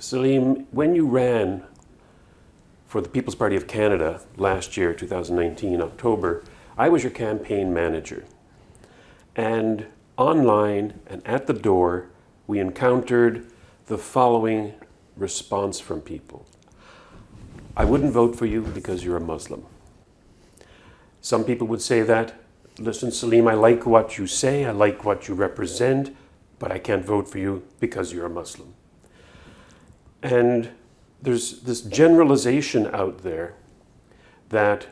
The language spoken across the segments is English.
Salim, when you ran for the People's Party of Canada last year, 2019, October, I was your campaign manager. And online and at the door, we encountered the following response from people. I wouldn't vote for you because you're a Muslim. Some people would say that, listen, Salim, I like what you say, I like what you represent, but I can't vote for you because you're a Muslim. And there's this generalization out there that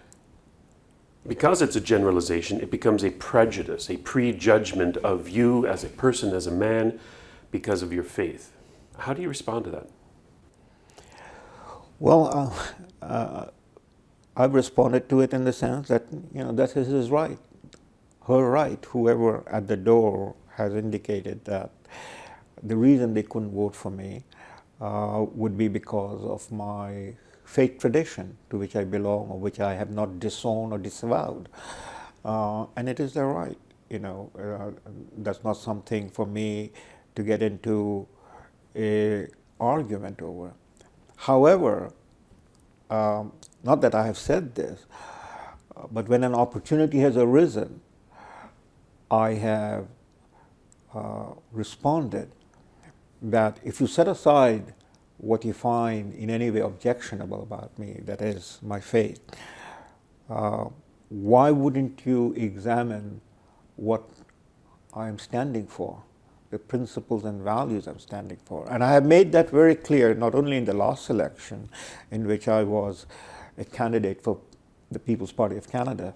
because it's a generalization, it becomes a prejudice, a prejudgment of you as a person, as a man, because of your faith. How do you respond to that? Well, I've responded to it in the sense that, that is his right, her right. Whoever at the door has indicated that the reason they couldn't vote for me would be because of my faith tradition to which I belong or which I have not disowned or disavowed. And it is their right, that's not something for me to get into an argument over. However, not that I have said this, but when an opportunity has arisen, I have responded that if you set aside what you find in any way objectionable about me, that is my faith, why wouldn't you examine what I am standing for, the principles and values I'm standing for? And I have made that very clear, not only in the last election, in which I was a candidate for the People's Party of Canada.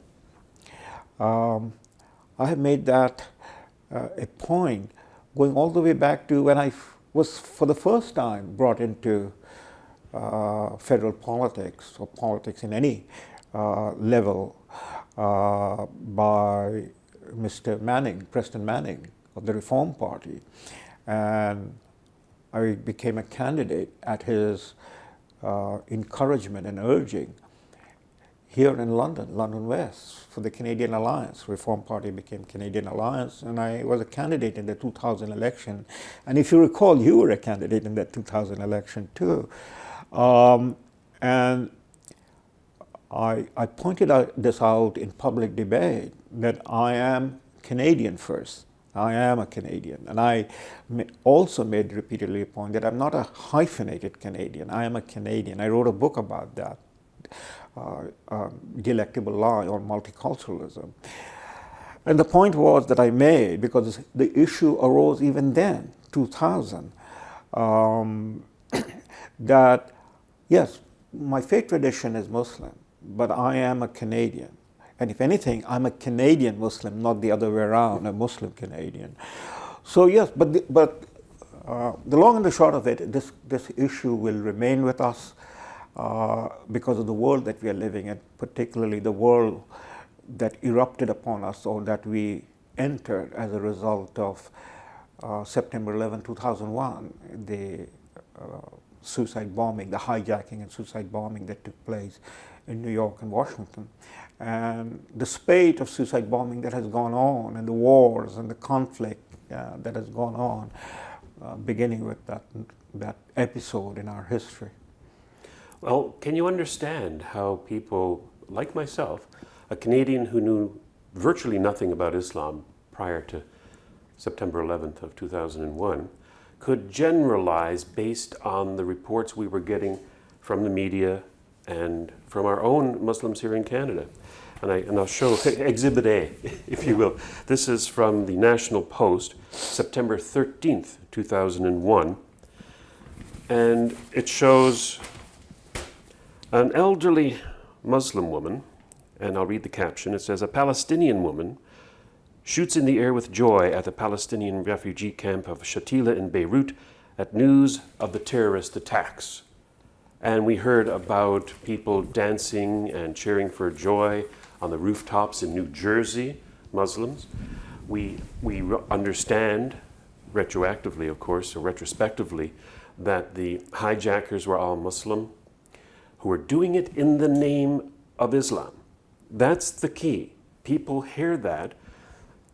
I have made that a point going all the way back to when I was for the first time brought into federal politics or politics in any level by Mr. Manning, Preston Manning of the Reform Party. And I became a candidate at his encouragement and urging here in London, London West, for the Canadian Alliance. Reform Party became Canadian Alliance, and I was a candidate in the 2000 election. And if you recall, you were a candidate in that 2000 election too. And I pointed this out in public debate, that I am Canadian first. I am a Canadian. And I also made repeatedly a point that I'm not a hyphenated Canadian. I am a Canadian. I wrote a book about that. Delectable Lie on multiculturalism. And the point was that I made, because the issue arose even then, 2000, that yes, my faith tradition is Muslim, but I am a Canadian. And if anything, I'm a Canadian Muslim, not the other way around, a Muslim Canadian. So yes, but the long and the short of it, this issue will remain with us. Because of the world that we are living in, particularly the world that erupted upon us or that we entered as a result of September 11, 2001, the suicide bombing, the hijacking and suicide bombing that took place in New York and Washington. And the spate of suicide bombing that has gone on, and the wars and the conflict that has gone on, beginning with that episode in our history. Well, can you understand how people like myself, a Canadian who knew virtually nothing about Islam prior to September 11th of 2001, could generalize based on the reports we were getting from the media and from our own Muslims here in Canada? And I'll show Exhibit A, if you will. This is from the National Post, September 13th, 2001. And it shows an elderly Muslim woman, and I'll read the caption. It says, a Palestinian woman shoots in the air with joy at the Palestinian refugee camp of Shatila in Beirut at news of the terrorist attacks. And we heard about people dancing and cheering for joy on the rooftops in New Jersey, Muslims. We understand, retroactively of course, or retrospectively, that the hijackers were all Muslim, who are doing it in the name of Islam. That's the key. People hear that,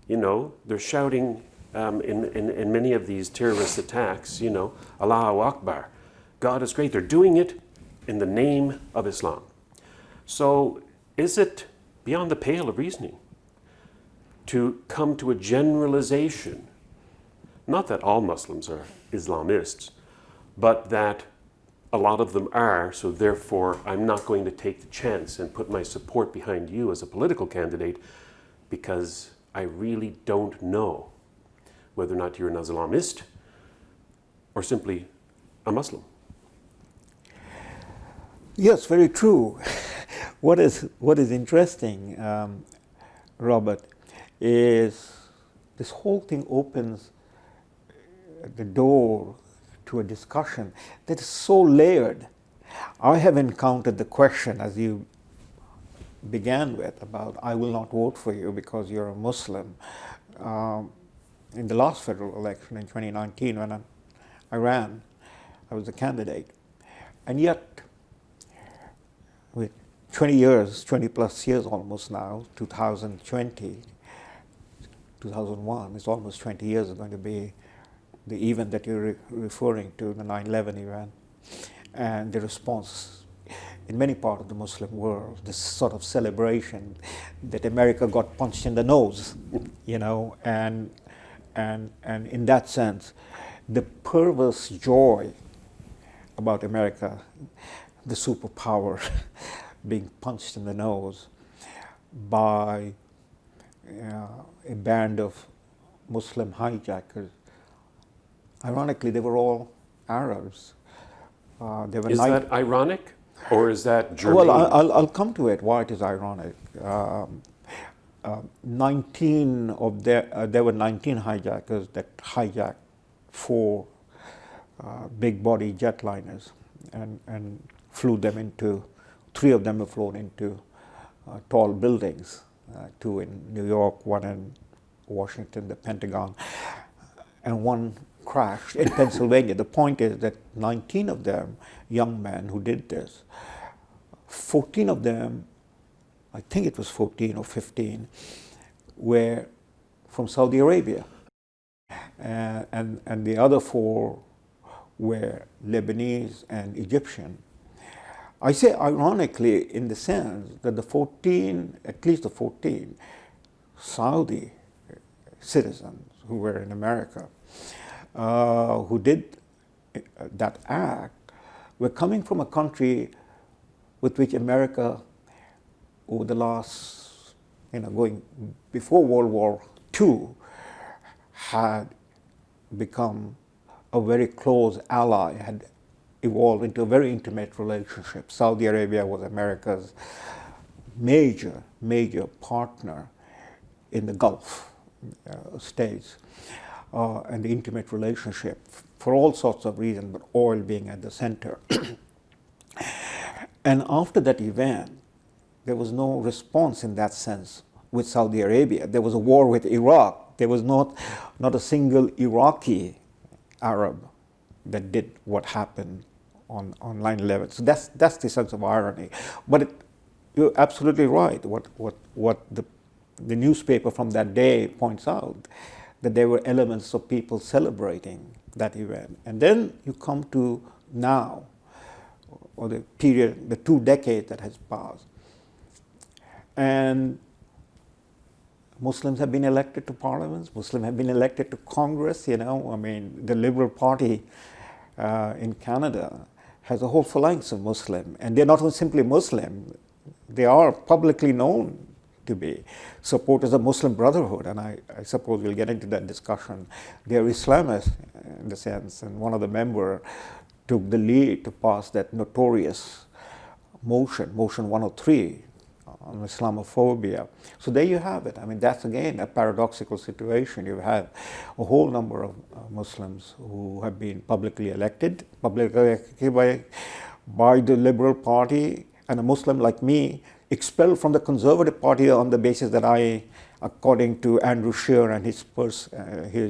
they're shouting in many of these terrorist attacks, Allahu Akbar, God is great. They're doing it in the name of Islam. So is it beyond the pale of reasoning to come to a generalization, not that all Muslims are Islamists, but that a lot of them are, so therefore I'm not going to take the chance and put my support behind you as a political candidate because I really don't know whether or not you're an Islamist or simply a Muslim? Yes, very true. What is interesting, Robert, is this whole thing opens the door to a discussion that is so layered. I have encountered the question, as you began with, about I will not vote for you because you're a Muslim. In the last federal election in 2019, when I ran, I was a candidate. And yet, with 20 plus years almost now, 2020, 2001, it's almost 20 years, is going to be the event that you're referring to, the 9/11 event, and the response in many parts of the Muslim world, this sort of celebration that America got punched in the nose, you know, and in that sense, the perverse joy about America, the superpower, being punched in the nose by a band of Muslim hijackers. Ironically, they were all Arabs. Is that ironic, or is that germane? Well, I'll come to it. Why it is ironic. 19 of there were 19 hijackers that hijacked 4 big body jetliners and flew them into. 3 of them were flown into tall buildings. 2 in New York, 1 in Washington, the Pentagon, and 1 crashed in Pennsylvania. The point is that 19 of them, young men who did this, 14 of them, I think it was 14 or 15, were from Saudi Arabia. And the other 4 were Lebanese and Egyptian. I say ironically in the sense that the 14, at least the 14 Saudi citizens who were in America, who did that act, were coming from a country with which America, over the last, going before World War II, had become a very close ally, had evolved into a very intimate relationship. Saudi Arabia was America's major partner in the Gulf states, and the intimate relationship for all sorts of reasons, but oil being at the center. And after that event, there was no response in that sense with Saudi Arabia. There was a war with Iraq. There was not a single Iraqi Arab that did what happened on 9/11. So that's the sense of irony. But you're absolutely right. What the newspaper from that day points out, that there were elements of people celebrating that event. And then you come to now, or the period, the 2 decades that has passed. And Muslims have been elected to parliaments, Muslims have been elected to Congress, the Liberal Party in Canada has a whole phalanx of Muslim, and they're not simply Muslim, they are publicly known to be supporters of Muslim Brotherhood, and I suppose we'll get into that discussion. They're Islamists in the sense, and one of the members took the lead to pass that notorious motion 103, on Islamophobia. So there you have it. That's again a paradoxical situation. You have a whole number of Muslims who have been publicly elected by the Liberal Party, and a Muslim like me expelled from the Conservative Party on the basis that I, according to Andrew Scheer and his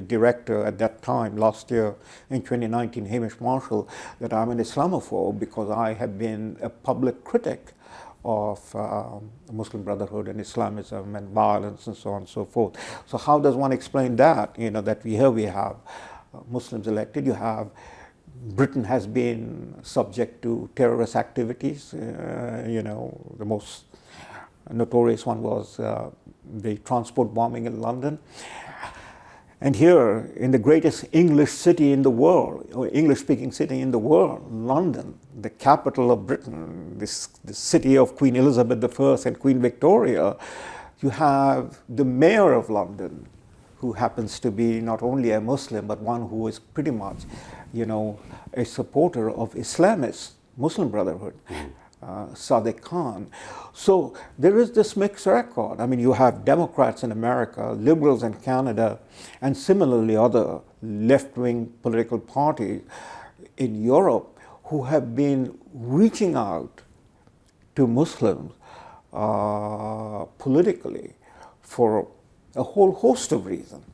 director at that time, last year in 2019, Hamish Marshall, that I'm an Islamophobe because I have been a public critic of Muslim Brotherhood and Islamism and violence and so on and so forth. So how does one explain that? That we have Muslims elected, you have Britain has been subject to terrorist activities. The most notorious one was the transport bombing in London. And here, in the greatest English city in the world, or English-speaking city in the world, London, the capital of Britain, the city of Queen Elizabeth I and Queen Victoria, you have the mayor of London, who happens to be not only a Muslim, but one who is pretty much, a supporter of Islamist, Muslim Brotherhood, Sadiq Khan. So there is this mixed record. I mean, you have Democrats in America, liberals in Canada, and similarly other left-wing political parties in Europe who have been reaching out to Muslims politically for a whole host of reasons.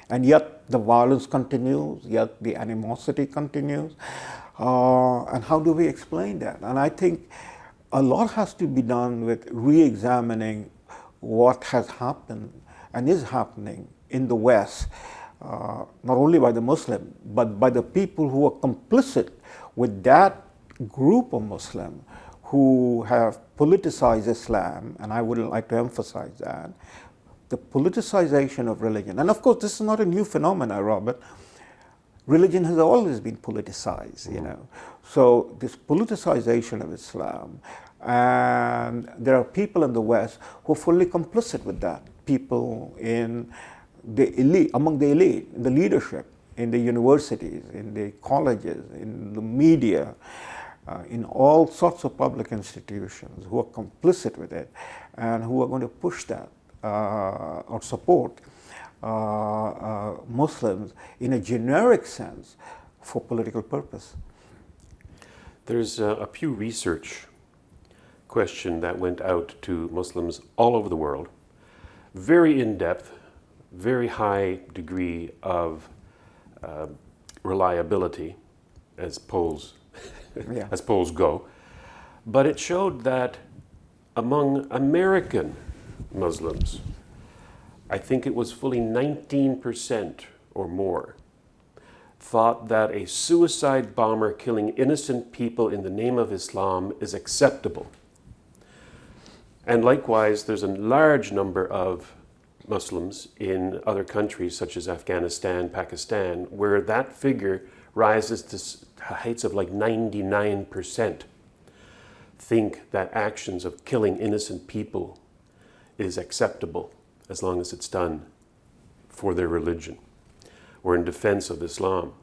And yet the violence continues, yet the animosity continues. And how do we explain that? And I think a lot has to be done with re-examining what has happened and is happening in the West, not only by the Muslim, but by the people who are complicit with that group of Muslims who have politicized Islam, and I would like to emphasize that, the politicization of religion. And of course, this is not a new phenomenon, Robert. Religion has always been politicized, So this politicization of Islam, and there are people in the West who are fully complicit with that. People in the elite, among the elite, in the leadership, in the universities, in the colleges, in the media, in all sorts of public institutions who are complicit with it and who are going to push that or support Muslims in a generic sense for political purpose. There's a Pew Research question that went out to Muslims all over the world. Very in-depth, very high degree of reliability as polls as polls go. But it showed that among American Muslims, I think it was fully 19% or more, thought that a suicide bomber killing innocent people in the name of Islam is acceptable. And likewise, there's a large number of Muslims in other countries such as Afghanistan, Pakistan, where that figure rises to heights of like 99%, think that actions of killing innocent people is acceptable as long as it's done for their religion or in defense of Islam.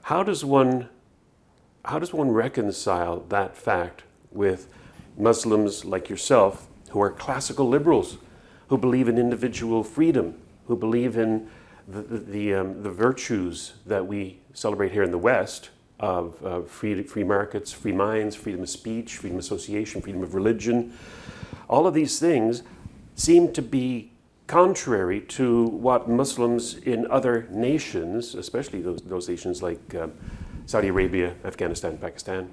How does one reconcile that fact with Muslims like yourself who are classical liberals, who believe in individual freedom, who believe in the virtues that we celebrate here in the West of free markets, free minds, freedom of speech, freedom of association, freedom of religion? All of these things seem to be contrary to what Muslims in other nations, especially those nations like Saudi Arabia, Afghanistan, Pakistan.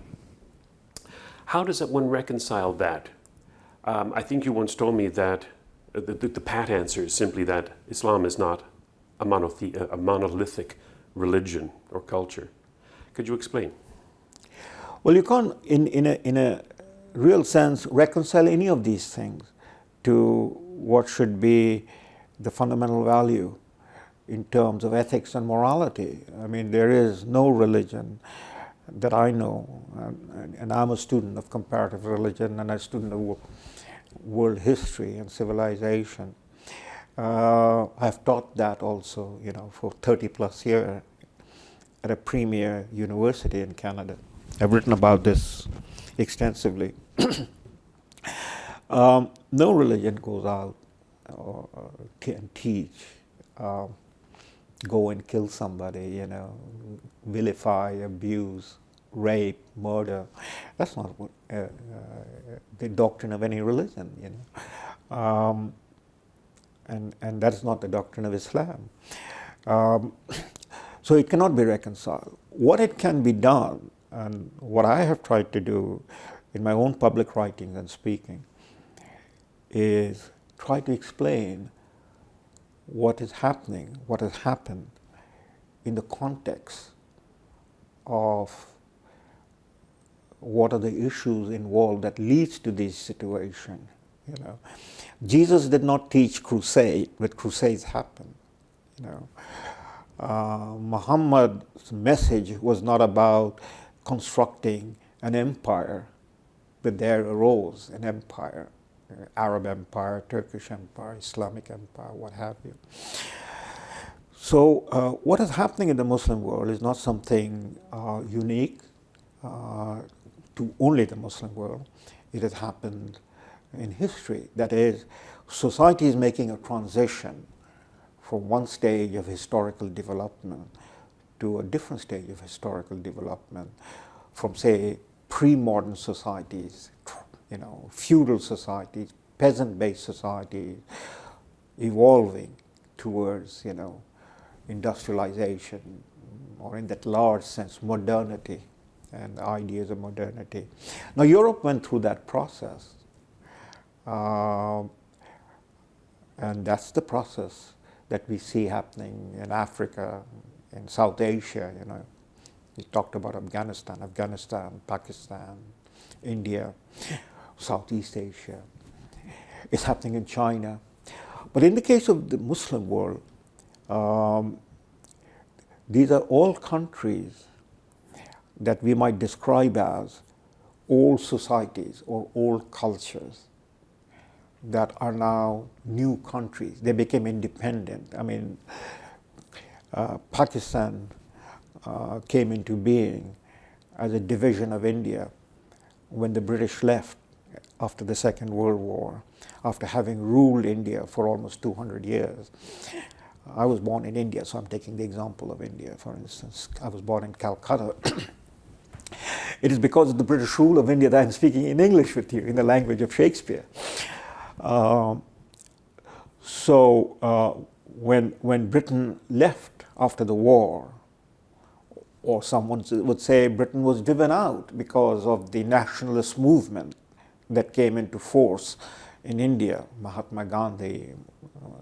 How does one reconcile that? I think you once told me that the pat answer is simply that Islam is not a monolithic religion or culture. Could you explain? Well, you can't, in a real sense, reconcile any of these things to what should be the fundamental value in terms of ethics and morality. I mean, there is no religion that I know, and I'm a student of comparative religion and a student of world history and civilization. I've taught that also, for 30 plus years at a premier university in Canada. I've written about this extensively. No religion goes out and teach, go and kill somebody, vilify, abuse, rape, murder. That's not what, the doctrine of any religion, and that's not the doctrine of Islam. So it cannot be reconciled. What it can be done, and what I have tried to do in my own public writing and speaking, is try to explain what is happening, what has happened in the context of what are the issues involved that leads to this situation. You know, Jesus did not teach crusade, but crusades happened. You know, Muhammad's message was not about constructing an empire, but there arose an empire, Arab empire, Turkish empire, Islamic empire, what have you. So what is happening in the Muslim world is not something unique to only the Muslim world. It has happened in history. That is, society is making a transition from one stage of historical development to a different stage of historical development, from, say, pre-modern societies, you know, feudal societies, peasant-based societies, evolving towards, you know, industrialization, or in that large sense, modernity and ideas of modernity. Now, Europe went through that process, and that's the process that we see happening in Africa, in South Asia. You know, we talked about Afghanistan, Pakistan, India, Southeast Asia. It's happening in China. But in the case of the Muslim world, these are all countries that we might describe as old societies or old cultures that are now new countries. They became independent. I mean, Pakistan came into being as a division of India when the British left after the Second World War, after having ruled India for almost 200 years. I was born in India, so I'm taking the example of India, for instance. I was born in Calcutta. It is because of the British rule of India that I'm speaking in English with you, in the language of Shakespeare. When Britain left after the war, or someone would say Britain was driven out because of the nationalist movement that came into force in India, Mahatma Gandhi,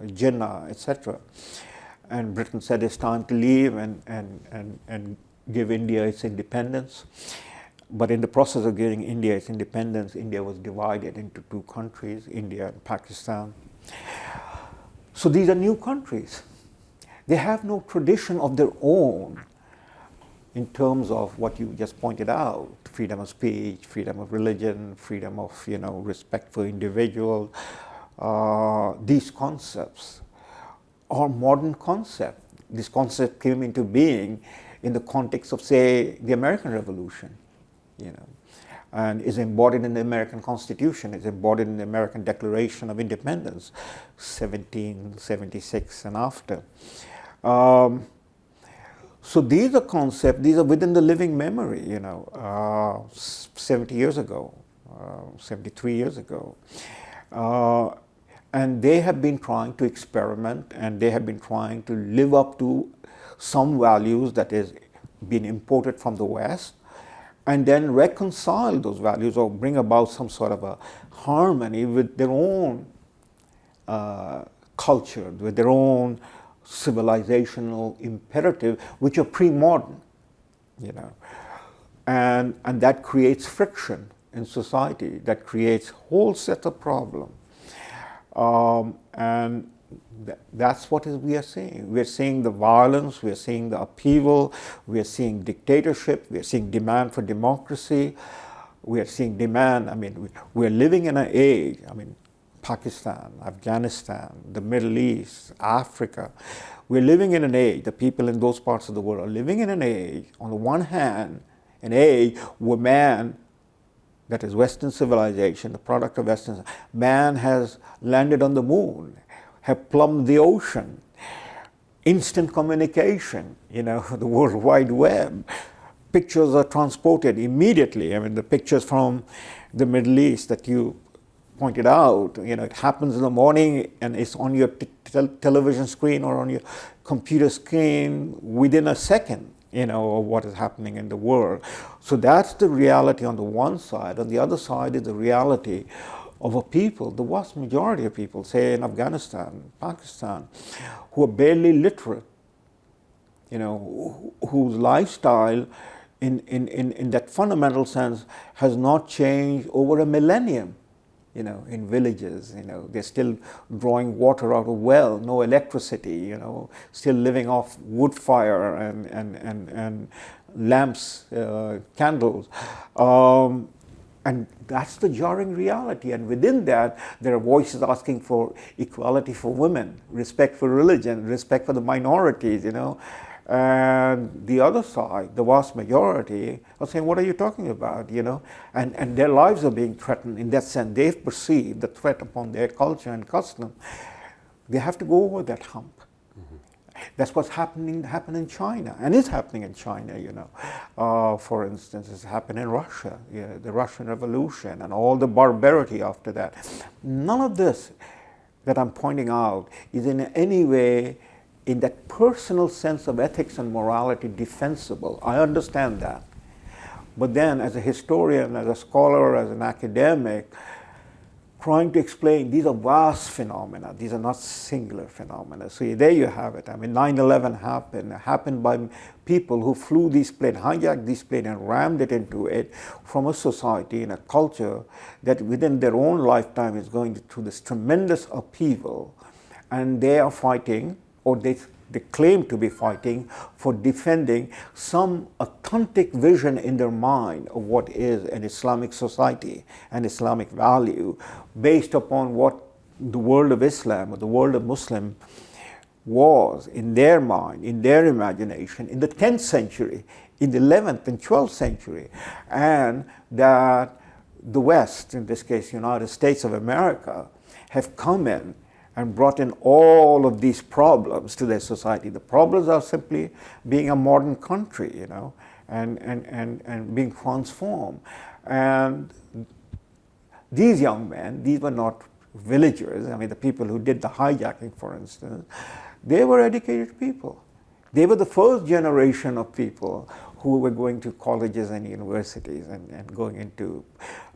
Jinnah, etc. And Britain said it's time to leave and give India its independence. But in the process of giving India its independence, India was divided into two countries, India and Pakistan. So these are new countries. They have no tradition of their own in terms of what you just pointed out: freedom of speech, freedom of religion, freedom of, you know, respect for individuals. These concepts are modern concepts. This concept came into being in the context of, say, the American Revolution, you know, and is embodied in the American Constitution, is embodied in the American Declaration of Independence, 1776 and after. So these are concepts, these are within the living memory, you know, 70 years ago, 73 years ago. And they have been trying to experiment, and they have been trying to live up to some values that is being imported from the West, and then reconcile those values or bring about some sort of a harmony with their own culture, with their own civilizational imperative, which are pre-modern, you know. And that creates friction in society, that creates a whole set of problems. And that's what we are seeing. We are seeing the violence, we are seeing the upheaval, we are seeing dictatorship, we are seeing demand for democracy, we are seeing demand, I mean, we are living in an age, I mean, Pakistan, Afghanistan, the Middle East, Africa. We're living in an age, the people in those parts of the world are living in an age, on the one hand, an age where man, that is Western civilization, the product of Western, man has landed on the moon, have plumbed the ocean, instant communication, you know, the World Wide Web. Pictures are transported immediately. I mean, the pictures from the Middle East that you pointed out, you know, it happens in the morning and it's on your television screen or on your computer screen within a second, you know, of what is happening in the world. So that's the reality on the one side. On the other side is the reality of a people, the vast majority of people, say in Afghanistan, Pakistan, who are barely literate, you know, whose lifestyle in that fundamental sense has not changed over a millennium. In villages, they're still drawing water out of well, no electricity, still living off wood fire and lamps, candles. And that's the jarring reality. And within that, there are voices asking for equality for women, respect for religion, respect for the minorities, And the other side, the vast majority, are saying, what are you talking about, And their lives are being threatened. In that sense, they've perceived the threat upon their culture and custom. They have to go over that hump. That's what's happened in China, and is happening in China, For instance, it's happened in Russia, the Russian Revolution and all the barbarity after that. None of this that I'm pointing out is in any way, in that personal sense of ethics and morality, defensible. I understand that. But then, as a historian, as a scholar, as an academic, trying to explain these are vast phenomena, these are not singular phenomena. So there you have it. 9/11 happened by people who flew these planes, hijacked these planes and rammed it into it from a society and a culture that within their own lifetime is going through this tremendous upheaval. And they are fighting, or they claim to be fighting for defending some authentic vision in their mind of what is an Islamic society, an Islamic value, based upon what the world of Islam or the world of Muslim was in their mind, in their imagination, in the 10th century, in the 11th and 12th century, and that the West, in this case United States of America, have come in and brought in all of these problems to their society. The problems are simply being a modern country, and being transformed. And these young men, these were not villagers. The people who did the hijacking, for instance, they were educated people. They were the first generation of people who were going to colleges and universities and going into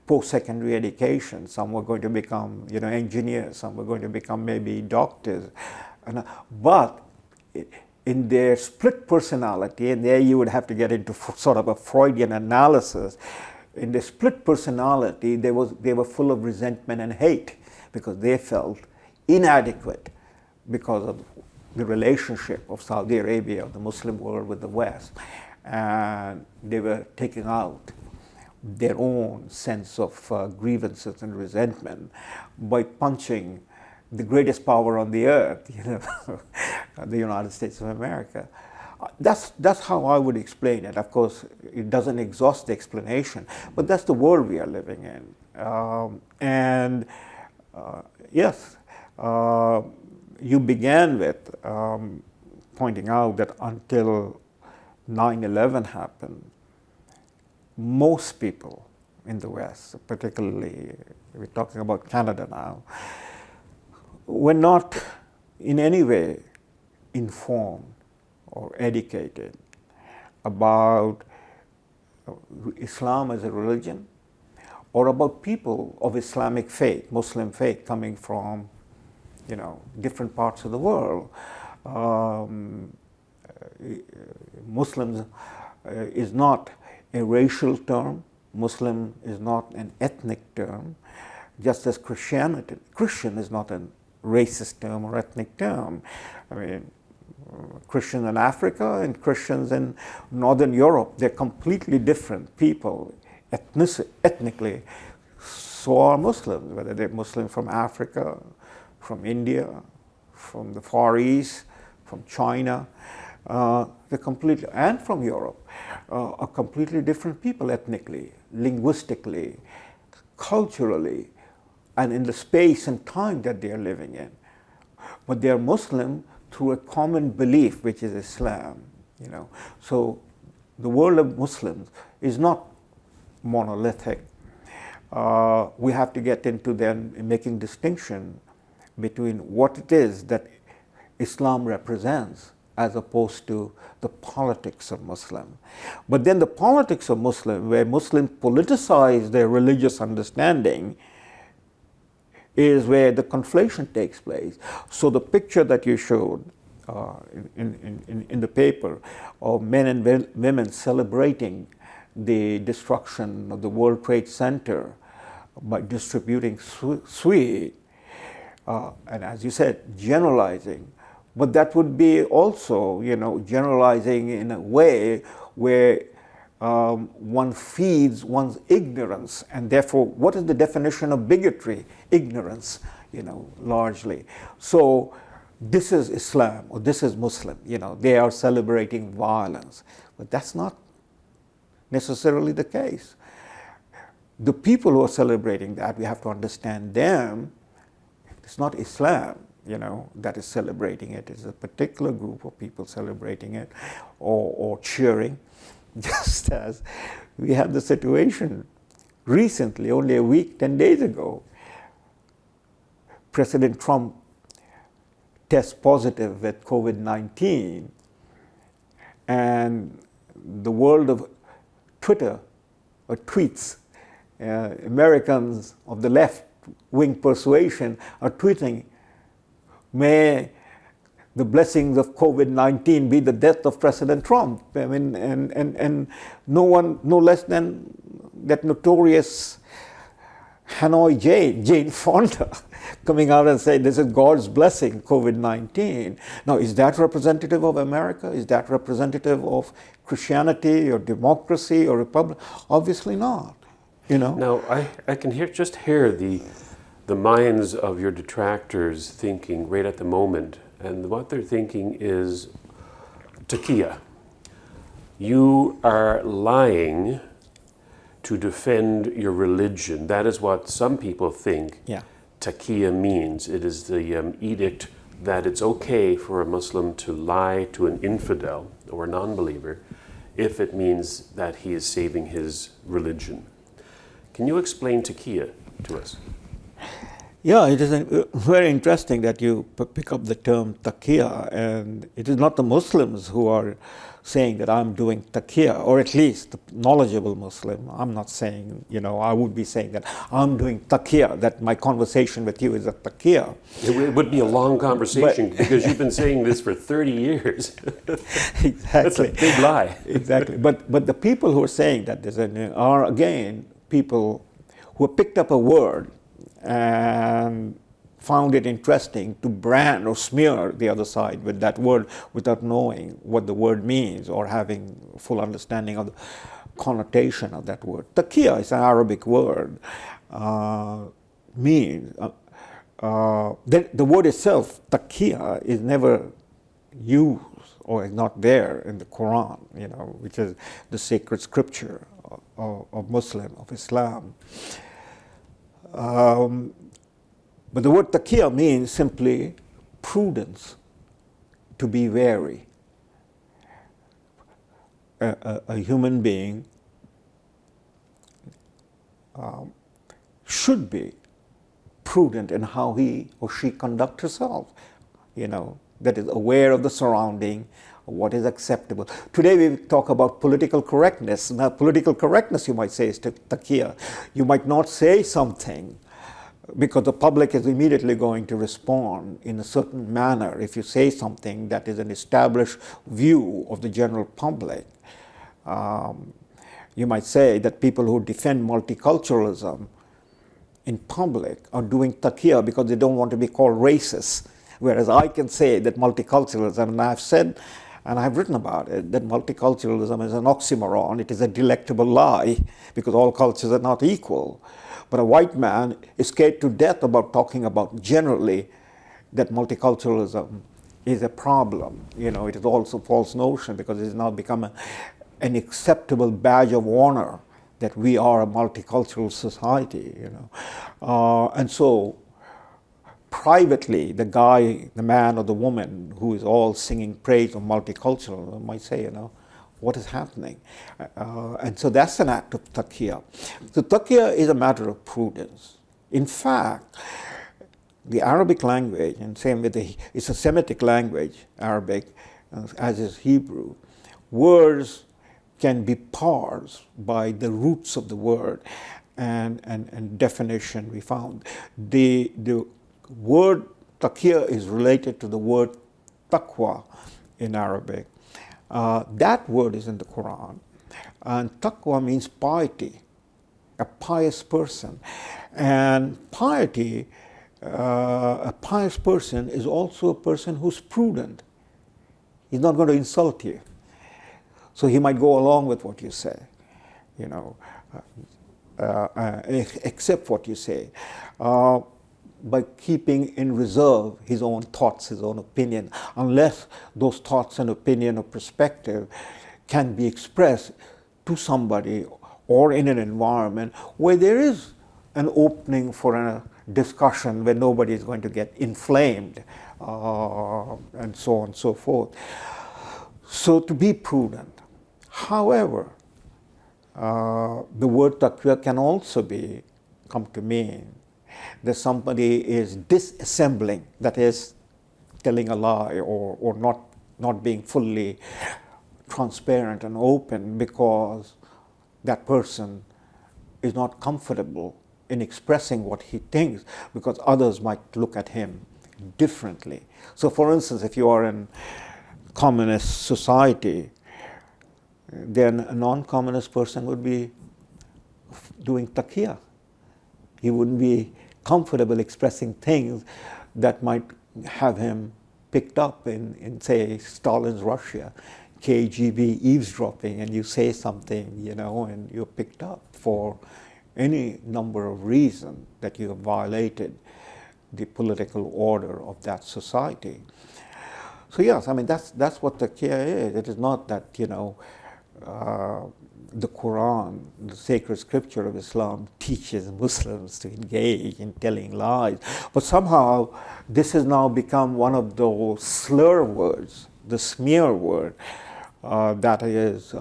post-secondary education. Some were going to become, engineers. Some were going to become maybe doctors. But in their split personality, and there you would have to get into sort of a Freudian analysis. In their split personality, they were full of resentment and hate because they felt inadequate because of the relationship of Saudi Arabia, of the Muslim world, with the West. And they were taking out their own sense of grievances and resentment by punching the greatest power on the earth, the United States of America. That's how I would explain it. Of course, it doesn't exhaust the explanation, but that's the world we are living in. Yes, you began with pointing out that until 9/11 happened, most people in the West, particularly we're talking about Canada now, were not in any way informed or educated about Islam as a religion or about people of Islamic faith, Muslim faith, coming from different parts of the world. Muslims is not a racial term. Muslim is not an ethnic term, just as Christian is not a racist term or ethnic term. Christians in Africa and Christians in Northern Europe, they're completely different people ethnically. So are Muslims, whether they're Muslim from Africa, from India, from the Far East, from China, they're completely, and from Europe, are completely different people ethnically, linguistically, culturally, and in the space and time that they are living in. But they are Muslim through a common belief, which is Islam. So the world of Muslims is not monolithic. We have to get into then making distinction between what it is that Islam represents as opposed to the politics of Muslim. But then the politics of Muslim, where Muslims politicize their religious understanding, is where the conflation takes place. So the picture that you showed in the paper of men and women celebrating the destruction of the World Trade Center by distributing sweet, and as you said, generalizing. But that would be also, generalizing in a way where one feeds one's ignorance, and therefore, what is the definition of bigotry? Ignorance, largely. So this is Islam or this is Muslim. They are celebrating violence, but that's not necessarily the case. The people who are celebrating that, we have to understand them. It's not Islam, that is celebrating it. It's a particular group of people celebrating it or cheering. Just as we had the situation recently, only a week, 10 days ago, President Trump tests positive with COVID-19, and the world of Twitter or tweets, Americans of the left-wing persuasion are tweeting, "May the blessings of COVID-19 be the death of President Trump." I mean, and no less than that notorious Hanoi Jane Fonda, coming out and saying this is God's blessing, COVID-19. Now, is that representative of America? Is that representative of Christianity or democracy or republic? Obviously not. Now, I can hear the minds of your detractors thinking right at the moment, and what they're thinking is, taqiyya. You are lying to defend your religion. That is what some people think taqiyya means. It is the edict that it's okay for a Muslim to lie to an infidel or a non-believer if it means that he is saving his religion. Can you explain taqiyya to us? Yeah, it is very interesting that you pick up the term taqiyya, and it is not the Muslims who are saying that I'm doing taqiyya, or at least the knowledgeable Muslim. I'm not saying, I would be saying that I'm doing taqiyya, that my conversation with you is a taqiyya. It would be a long conversation because you've been saying this for 30 years. Exactly. That's a big lie. Exactly. But the people who are saying that are, again, people who have picked up a word and found it interesting to brand or smear the other side with that word without knowing what the word means or having full understanding of the connotation of that word. Taqiyya is an Arabic word. Means the word itself, taqiyya, is never used or is not there in the Quran, which is the sacred scripture of Muslim, of Islam. But the word taqiyya means simply prudence, to be wary. A human being should be prudent in how he or she conducts herself, that is aware of the surrounding, what is acceptable. Today we talk about political correctness. Now, political correctness, you might say, is taqiyya. You might not say something because the public is immediately going to respond in a certain manner if you say something that is an established view of the general public. You might say that people who defend multiculturalism in public are doing taqiyya because they don't want to be called racist. Whereas I can say that multiculturalism, and I've said and I've written about it, that multiculturalism is an oxymoron. It is a delectable lie because all cultures are not equal. But a white man is scared to death about talking about generally that multiculturalism is a problem. It is also a false notion because it has now become an acceptable badge of honor that we are a multicultural society. And so privately, the man or the woman who is all singing praise of multiculturalism might say, what is happening? And so that's an act of taqiyya. So taqiyya is a matter of prudence. In fact, the Arabic language, and same with it's a Semitic language, Arabic, as is Hebrew, words can be parsed by the roots of the word and definition we found. The word taqiyya is related to the word taqwa in Arabic. That word is in the Quran. And taqwa means piety, a pious person. And piety, a pious person is also a person who's prudent. He's not going to insult you. So he might go along with what you say, you know, accept what you say, by keeping in reserve his own thoughts, his own opinion, unless those thoughts and opinion or perspective can be expressed to somebody or in an environment where there is an opening for a discussion, where nobody is going to get inflamed, and so on and so forth. So to be prudent. However, the word taqwa can also come to mean that somebody is disassembling, that is, telling a lie or not being fully transparent and open because that person is not comfortable in expressing what he thinks because others might look at him differently. So for instance, if you are in communist society, then a non-communist person would be doing taqiyya. He wouldn't be comfortable expressing things that might have him picked up in say, Stalin's Russia, KGB eavesdropping, and you say something, you know, and you're picked up for any number of reasons that you have violated the political order of that society. So yes, I mean, that's what taqiyya is. It is not that, you know, the Quran, the sacred scripture of Islam, teaches Muslims to engage in telling lies. But somehow this has now become one of those slur words, the smear word, that is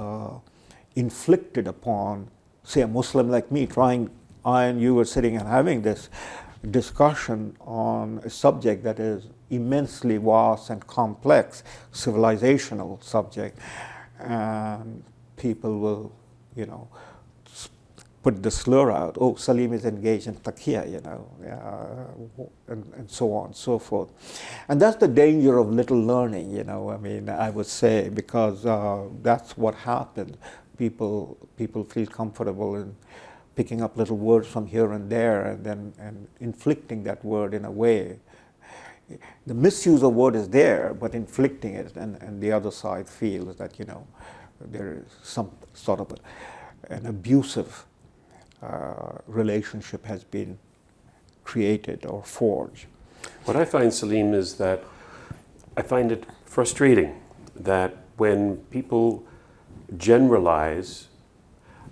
inflicted upon, say, a Muslim like me, I and you were sitting and having this discussion on a subject that is immensely vast and complex, civilizational subject, and people will, you know, put the slur out. Oh, Salim is engaged in taqiyya, you know, and so on and so forth. And that's the danger of little learning, you know, I mean, I would say, because that's what happened. People feel comfortable in picking up little words from here and there and inflicting that word in a way. The misuse of word is there, but inflicting it, and the other side feels that, you know, there is some sort of an abusive relationship has been created or forged. What I find, Salim, is that I find it frustrating that when people generalize,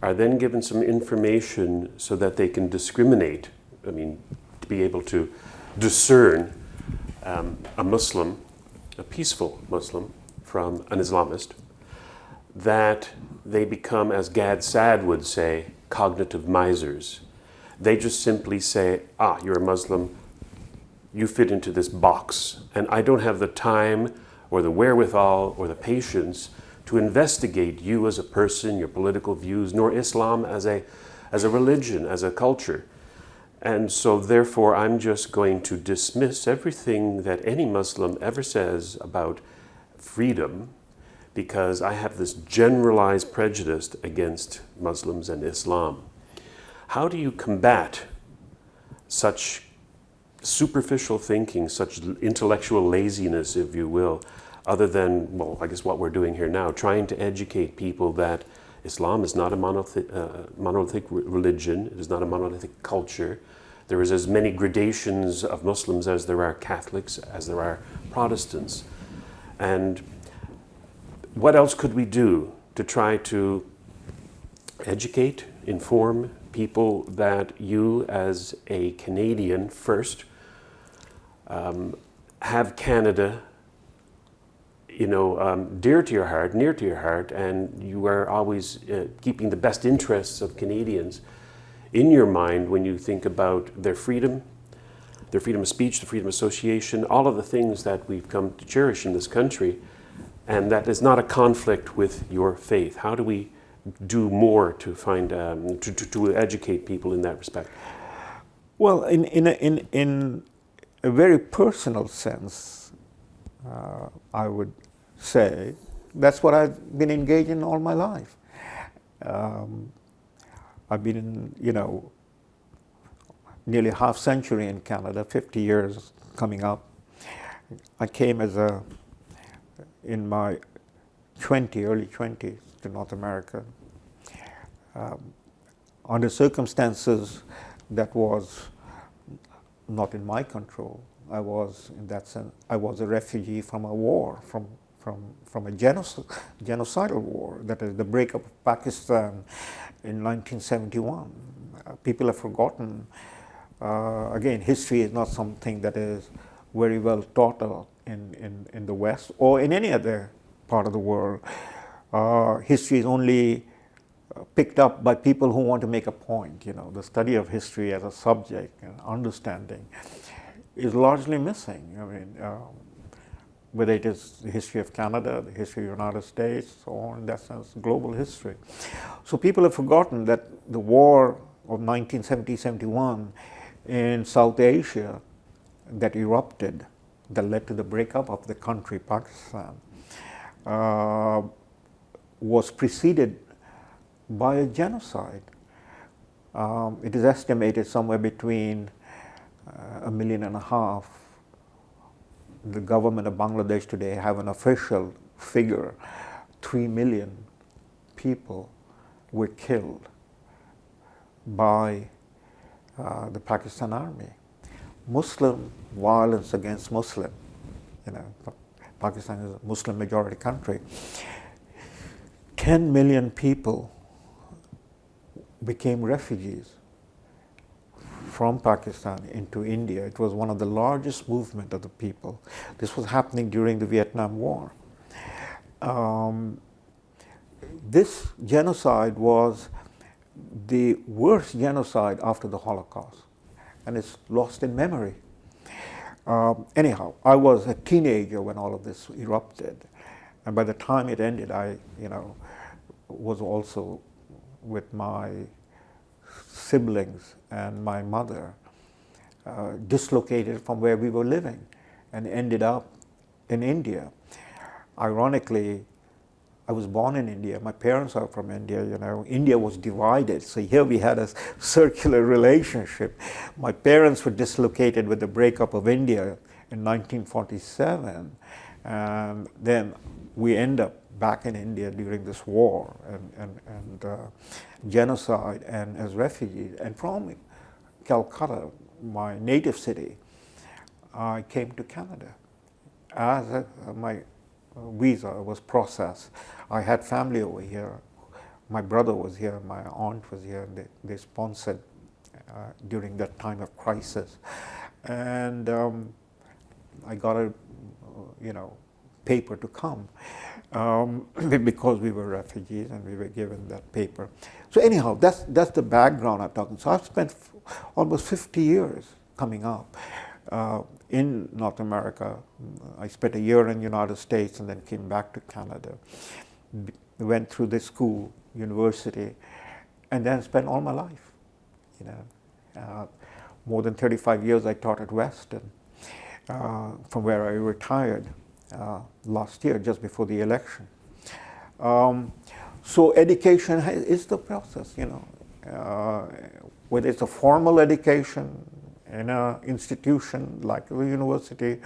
are then given some information so that they can discriminate, I mean, to be able to discern a Muslim, a peaceful Muslim, from an Islamist, that they become, as Gad Saad would say, cognitive misers. They just simply say, you're a Muslim, you fit into this box, and I don't have the time or the wherewithal or the patience to investigate you as a person, your political views, nor Islam as a religion, as a culture. And so therefore I'm just going to dismiss everything that any Muslim ever says about freedom, because I have this generalized prejudice against Muslims and Islam. How do you combat such superficial thinking, such intellectual laziness, if you will, other than, well, I guess what we're doing here now, trying to educate people that Islam is not a monolithic religion, it is not a monolithic culture. There is as many gradations of Muslims as there are Catholics, as there are Protestants. And what else could we do to try to educate, inform people that you as a Canadian first have Canada, you know, dear to your heart, near to your heart, and you are always keeping the best interests of Canadians in your mind when you think about their freedom of speech, the freedom of association, all of the things that we've come to cherish in this country, and that is not a conflict with your faith. How do we do more to find to educate people in that respect? Well, in a very personal sense, I would say. That's what I've been engaged in all my life. I've been in, nearly half century in Canada, 50 years coming up. I came in my early 20s to North America under circumstances that was not in my control. I was, in that sense, I was a refugee from a war, from a genocidal war, that is the breakup of Pakistan in 1971. People have forgotten. Again, history is not something that is very well taught of in the West or in any other part of the world. History is only picked up by people who want to make a point. The study of history as a subject and understanding is largely missing. I mean, whether it is the history of Canada, the history of the United States, or in that sense, global history. So people have forgotten that the war of 1970-71 in South Asia that erupted, that led to the breakup of the country, Pakistan, was preceded by a genocide. It is estimated somewhere between 1.5 million. The government of Bangladesh today have an official figure, 3 million people were killed by the Pakistan army. Muslim violence against Muslim, Pakistan is a Muslim majority country. 10 million people became refugees from Pakistan into India. It was one of the largest movement of the people. This was happening during the Vietnam War. This genocide was the worst genocide after the Holocaust, and it's lost in memory. Anyhow, I was a teenager when all of this erupted, and by the time it ended, I, was also with my siblings and my mother, dislocated from where we were living and ended up in India. Ironically, I was born in India. My parents are from India, India was divided. So here we had a circular relationship. My parents were dislocated with the breakup of India in 1947. And then we end up back in India during this war and genocide and as refugees. And from Calcutta, my native city, I came to Canada as my visa was processed. I had family over here. My brother was here, my aunt was here, and they sponsored during that time of crisis. And I got a, paper to come because we were refugees and we were given that paper. So anyhow, that's the background I'm talking. So I've spent almost 50 years coming up in North America. I spent a year in the United States and then came back to Canada. Went through the school, university, and then spent all my life. More than 35 years I taught at Western, from where I retired last year, just before the election. So education is the process, whether it's a formal education in an institution like the university,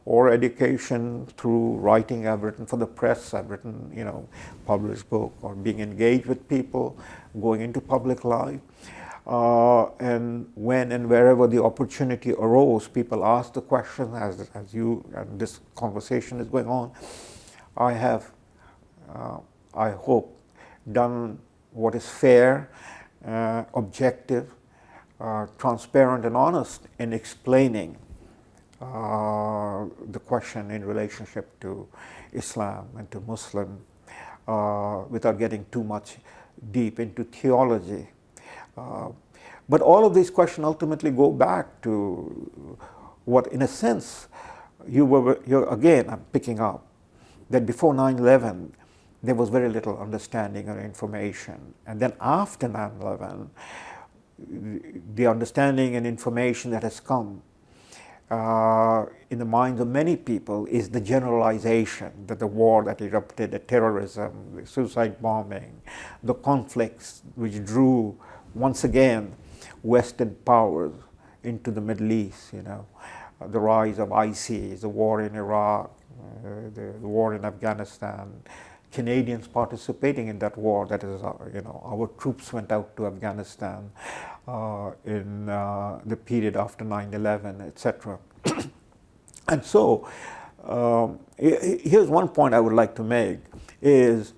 or education through writing. I've written for the press, I've written, published book, or being engaged with people, going into public life. And when and wherever the opportunity arose, people ask the question, as you and this conversation is going on. I have, I hope, done what is fair, objective, transparent and honest in explaining the question in relationship to Islam and to Muslim, without getting too much deep into theology. But all of these questions ultimately go back to what, in a sense, you're again, I'm picking up, that before 9/11, there was very little understanding or information. And then after 9/11, the understanding and information that has come in the minds of many people is the generalization that the war that erupted, the terrorism, the suicide bombing, the conflicts which drew once again Western powers into the Middle East, the rise of ISIS, the war in Iraq, the war in Afghanistan, Canadians participating in that war. That is, our troops went out to Afghanistan in the period after 9/11, etc. And so, here's one point I would like to make, is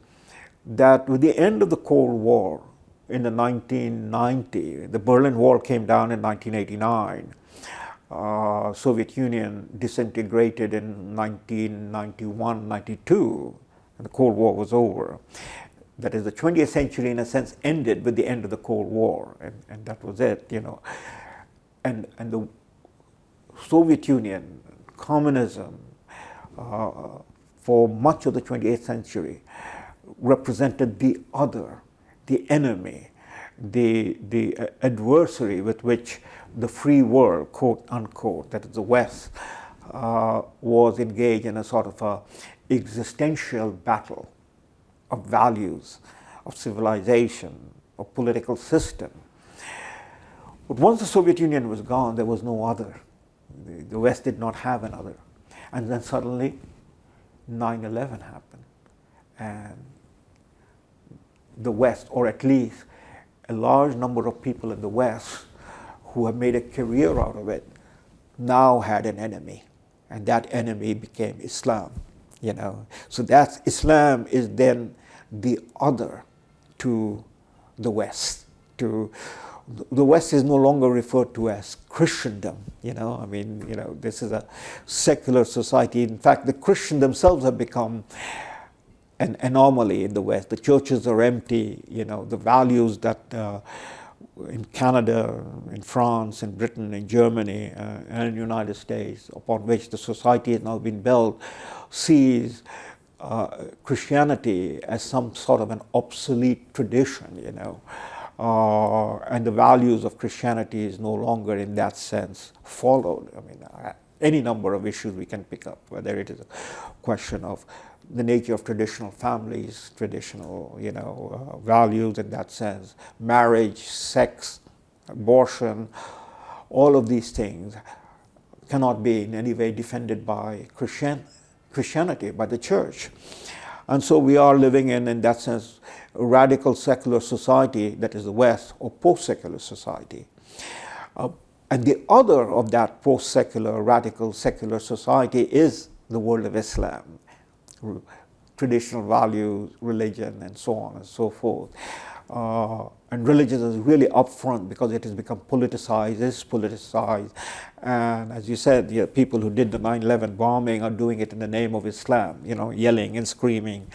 that with the end of the Cold War in the 1990, the Berlin Wall came down in 1989. Soviet Union disintegrated in 1991, 92, and the Cold War was over. That is, the 20th century, in a sense, ended with the end of the Cold War, and that was it, And the Soviet Union, communism, for much of the 20th century, represented the other, the enemy, the adversary with which the free world, quote unquote, that is the West, was engaged in a sort of a existential battle of values, of civilization, of political system. But once the Soviet Union was gone, there was no other. The West did not have another. And then suddenly 9/11 happened. And the West, or at least a large number of people in the West who have made a career out of it, now had an enemy. And that enemy became Islam. So that's Islam is then the other to the West. The West is no longer referred to as Christendom. This is a secular society. In fact, the Christians themselves have become an anomaly in the West. The churches are empty. The values that in Canada, in France, in Britain, in Germany, and in the United States, upon which the society has now been built, sees Christianity as some sort of an obsolete tradition, and the values of Christianity is no longer in that sense followed. Any number of issues we can pick up, whether it is a question of the nature of traditional families, traditional, values in that sense, marriage, sex, abortion, all of these things cannot be in any way defended by Christianity, by the church. And so we are living in that sense, a radical secular society that is the West, or post-secular society. And the other of that post-secular, radical secular society is the world of Islam. Traditional values, religion, and so on and so forth. And religion is really upfront because it has become politicized, is politicized. And as you said, people who did the 9/11 bombing are doing it in the name of Islam, yelling and screaming,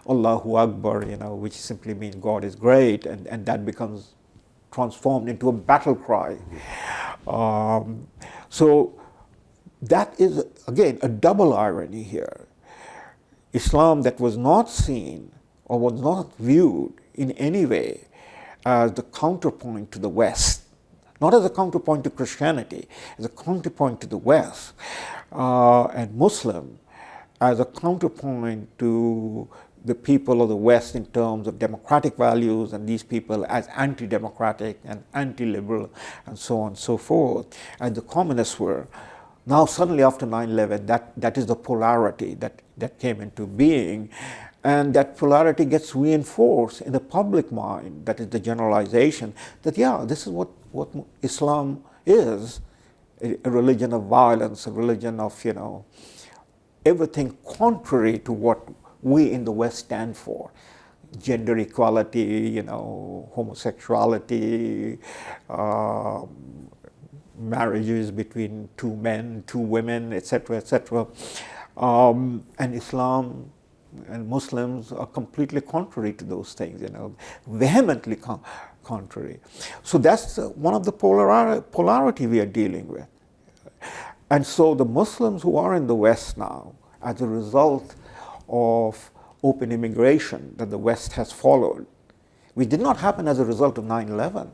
Allahu Akbar, which simply means God is great, and that becomes transformed into a battle cry. So that is, again, a double irony here. Islam that was not seen or was not viewed in any way as the counterpoint to the West, not as a counterpoint to Christianity, as a counterpoint to the West, and Muslim as a counterpoint to the people of the West in terms of democratic values, and these people as anti-democratic and anti-liberal and so on and so forth, as the communists were. Now suddenly after 9/11, that is the polarity that came into being, and that polarity gets reinforced in the public mind. That is the generalization that, this is what Islam is, a religion of violence, a religion of, everything contrary to what we in the West stand for. Gender equality, homosexuality, marriages between two men, two women, etc., etc. And Islam and Muslims are completely contrary to those things, vehemently contrary. So that's one of the polarity we are dealing with. And so the Muslims who are in the West now, as a result of open immigration that the West has followed, which did not happen as a result of 9/11.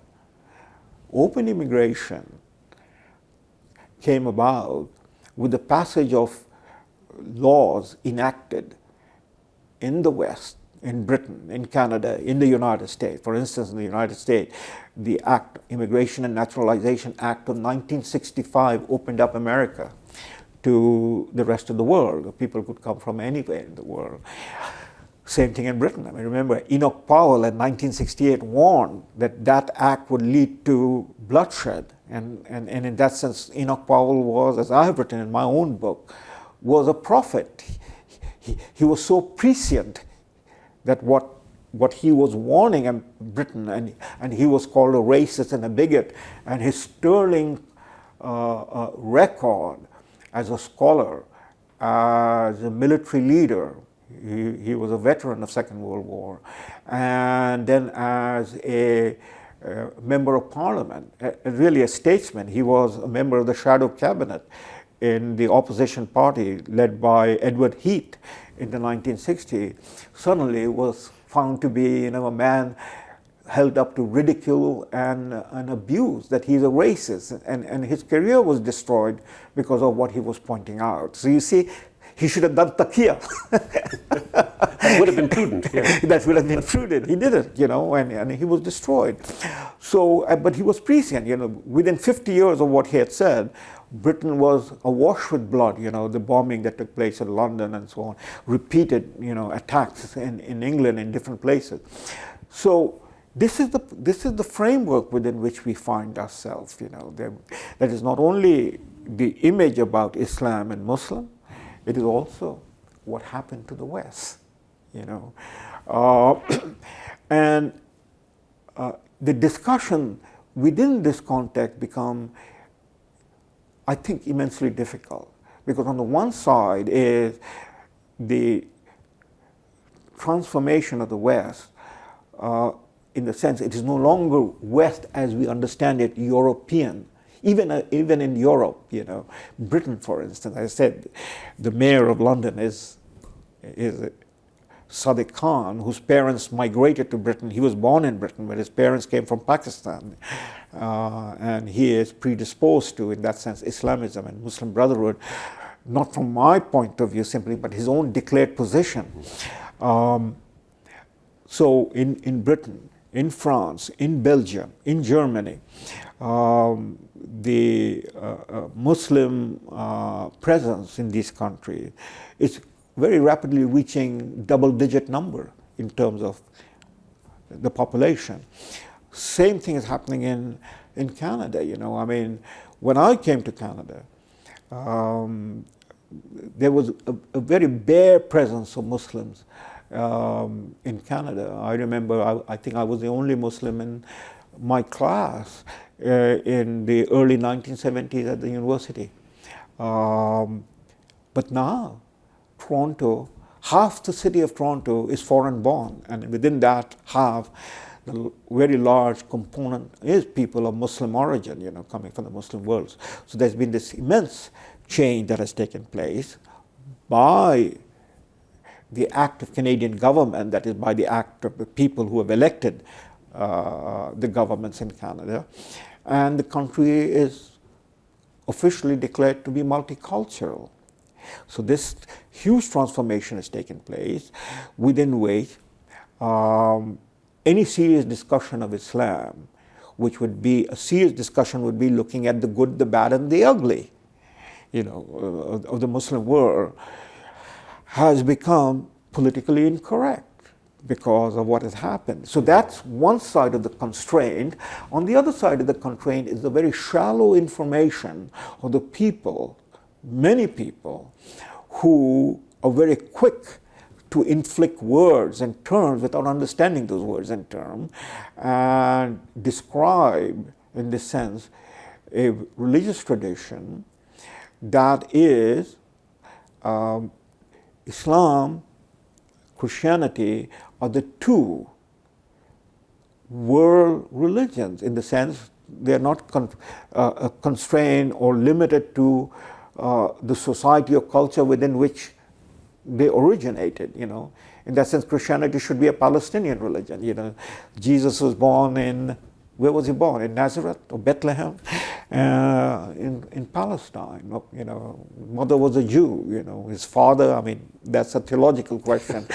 Open immigration came about with the passage of laws enacted in the West, in Britain, in Canada, in the United States. For instance, in the United States, the Immigration and Naturalization Act of 1965 opened up America to the rest of the world. People could come from anywhere in the world. Same thing in Britain. I mean, remember, Enoch Powell in 1968 warned that that act would lead to bloodshed. And in that sense, Enoch Powell was, as I have written in my own book, was a prophet. He was so prescient that what he was warning in Britain, and he was called a racist and a bigot, and his sterling record as a scholar, as a military leader, he was a veteran of Second World War, and then as a member of parliament, really a statesman. He was a member of the shadow cabinet in the opposition party led by Edward Heath in the 1960s. Suddenly was found to be a man held up to ridicule and abuse, that he's a racist, and his career was destroyed because of what he was pointing out. So you see, he should have done taqiyya. That would have been prudent. Yeah. That would have been prudent. He did it, and he was destroyed. So, but he was prescient. Within 50 years of what he had said, Britain was awash with blood. The bombing that took place in London and so on, repeated, attacks in England in different places. So this is the framework within which we find ourselves. That is not only the image about Islam and Muslim. It is also what happened to the West, and the discussion within this context become, I think, immensely difficult, because on the one side is the transformation of the West, in the sense it is no longer West as we understand it, European. Even in Europe, Britain, for instance, I said the mayor of London is Sadiq Khan, whose parents migrated to Britain. He was born in Britain, but his parents came from Pakistan. And he is predisposed to, in that sense, Islamism and Muslim Brotherhood, not from my point of view simply, but his own declared position. So in Britain, in France, in Belgium, in Germany, the Muslim presence in these countries is very rapidly reaching double-digit number in terms of the population. Same thing is happening in Canada. I mean, when I came to Canada, there was a very bare presence of Muslims in Canada. I remember, I think I was the only Muslim in my class in the early 1970s at the university. But now, Toronto, half the city of Toronto is foreign born, and within that half, the very large component is people of Muslim origin, coming from the Muslim world. So there's been this immense change that has taken place by the act of Canadian government, that is by the act of the people who have elected the governments in Canada, and the country is officially declared to be multicultural. So this huge transformation has taken place, within which any serious discussion of Islam, which would be a serious discussion, would be looking at the good, the bad, and the ugly, of the Muslim world, has become politically incorrect because of what has happened. So that's one side of the constraint. On the other side of the constraint is the very shallow information of the people, many people, who are very quick to inflict words and terms without understanding those words and terms, and describe, in this sense, a religious tradition that is Islam, Christianity are the two world religions, in the sense they are not constrained or limited to the society or culture within which they originated. In that sense, Christianity should be a Palestinian religion. Jesus was born in Where was he born? In Nazareth or Bethlehem? In Palestine. You know, mother was a Jew. You know, his father. I mean, that's a theological question.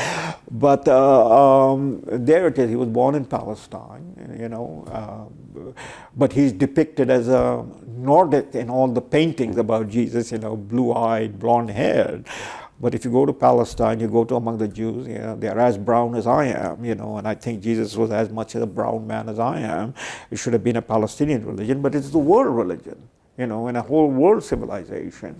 But there it is. He was born in Palestine. You know, but he's depicted as a Nordic in all the paintings about Jesus. You know, blue-eyed, blonde-haired. But if you go to Palestine, you go to among the Jews, you know, they're as brown as I am, you know, and I think Jesus was as much a brown man as I am. It should have been a Palestinian religion, but it's the world religion, you know, and a whole world civilization.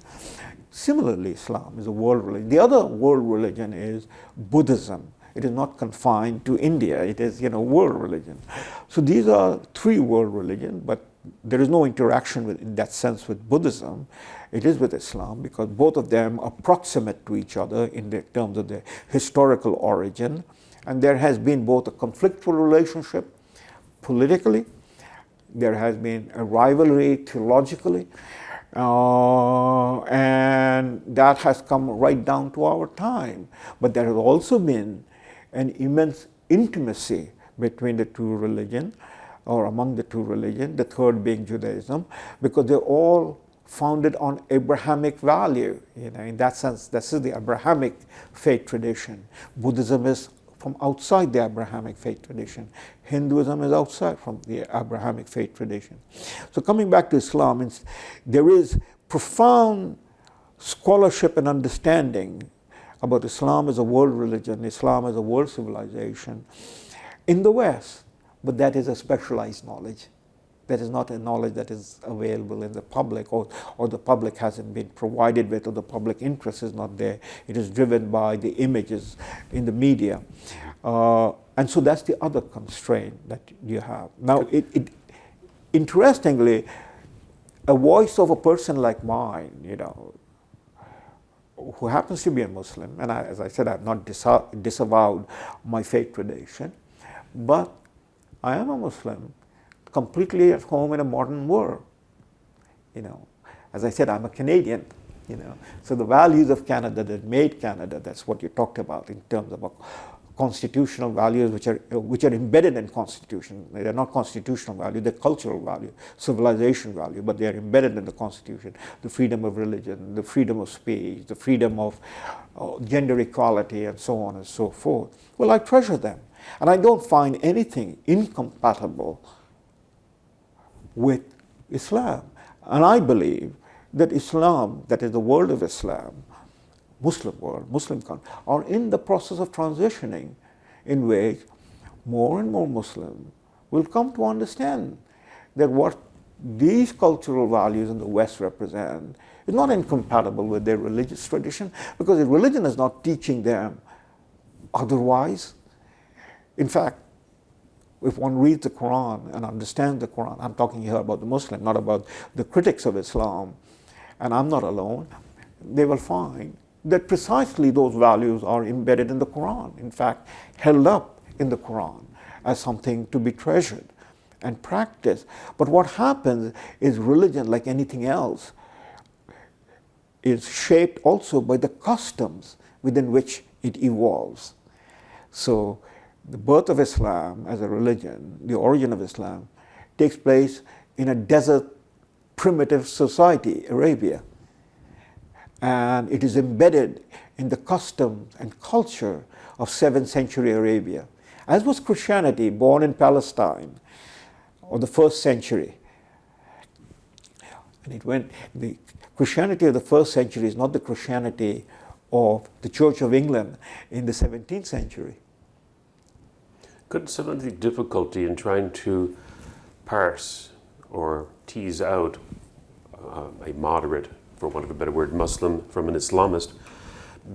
Similarly, Islam is a world religion. The other world religion is Buddhism. It is not confined to India. It is, you know, world religion. So these are three world religions, but there is no interaction with, in that sense with Buddhism. It is with Islam because both of them are proximate to each other in the terms of their historical origin. And there has been both a conflictual relationship politically, there has been a rivalry theologically, and that has come right down to our time. But there has also been an immense intimacy between the two religions, or among the two religions, the third being Judaism, because they're all founded on Abrahamic value. You know, in that sense, this is the Abrahamic faith tradition. Buddhism is from outside the Abrahamic faith tradition. Hinduism is outside from the Abrahamic faith tradition. So coming back to Islam, there is profound scholarship and understanding about Islam as a world religion, Islam as a world civilization in the West, but that is a specialized knowledge. That is not a knowledge that is available in the public, or the public hasn't been provided with, or the public interest is not there. It is driven by the images in the media. And so that's the other constraint that you have. Now, interestingly, a voice of a person like mine, you know, who happens to be a Muslim, and as I said, I have not disavowed my faith tradition, but I am a Muslim, completely at home in a modern world. You know, as I said, I'm a Canadian. You know, so the values of Canada that made Canada, that's what you talked about in terms of constitutional values, which are embedded in Constitution. They are not constitutional values; they're cultural value, civilization value, but they are embedded in the Constitution. The freedom of religion, the freedom of speech, the freedom of gender equality, and so on and so forth. Well, I treasure them, and I don't find anything incompatible with Islam. And I believe that Islam, that is the world of Islam, Muslim world, Muslim countries, are in the process of transitioning in which more and more Muslims will come to understand that what these cultural values in the West represent is not incompatible with their religious tradition, because the religion is not teaching them otherwise. In fact, if one reads the Quran and understands the Quran, I'm talking here about the Muslim, not about the critics of Islam, and I'm not alone, they will find that precisely those values are embedded in the Quran, in fact, held up in the Quran as something to be treasured and practiced. But what happens is religion, like anything else, is shaped also by the customs within which it evolves. So the birth of Islam as a religion, the origin of Islam, takes place in a desert primitive society, Arabia. And it is embedded in the customs and culture of 7th century Arabia, as was Christianity, born in Palestine, or the 1st century. And the Christianity of the 1st century is not the Christianity of the Church of England in the 17th century. Could some of the difficulty in trying to parse or tease out a moderate, for want of a better word, Muslim from an Islamist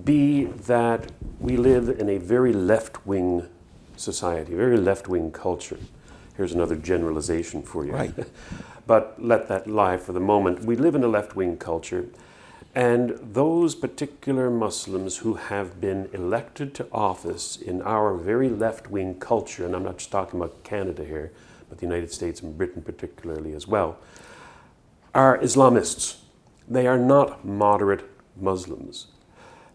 be that we live in a very left-wing society, very left-wing culture? Here's another generalization for you. Right. But let that lie for the moment. We live in a left-wing culture, and those particular Muslims who have been elected to office in our very left-wing culture, and I'm not just talking about Canada here, but the United States and Britain particularly as well, are Islamists. They are not moderate Muslims.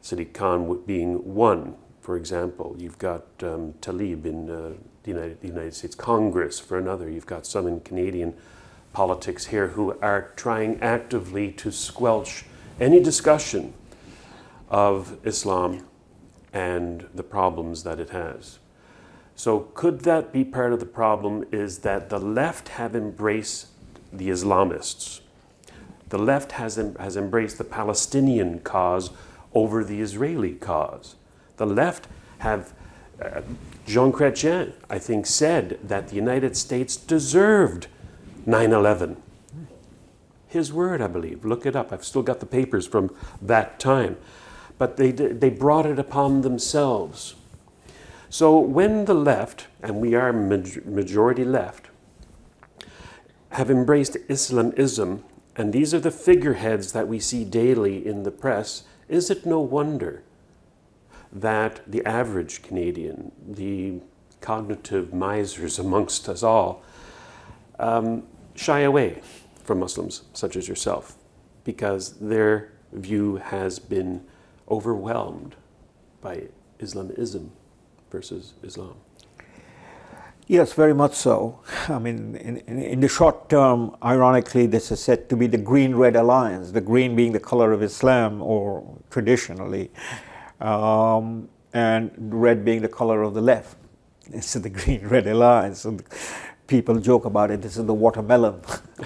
Sadiq Khan being one, for example. You've got Talib in the United States Congress for another. You've got some in Canadian politics here who are trying actively to squelch any discussion of Islam and the problems that it has. So could that be part of the problem, is that the left have embraced the Islamists? The left has embraced the Palestinian cause over the Israeli cause. The left have, Jean Chrétien, I think, said that the United States deserved 9/11. His word, I believe. Look it up. I've still got the papers from that time. But they brought it upon themselves. So when the left, and we are majority left, have embraced Islamism, and these are the figureheads that we see daily in the press, is it no wonder that the average Canadian, the cognitive misers amongst us all, shy away from Muslims such as yourself, because their view has been overwhelmed by Islamism versus Islam? Yes, very much so. I mean, in the short term, ironically, this is said to be the green-red alliance, the green being the color of Islam, or traditionally, and red being the color of the left. It's the green-red alliance. And people joke about it. This is the watermelon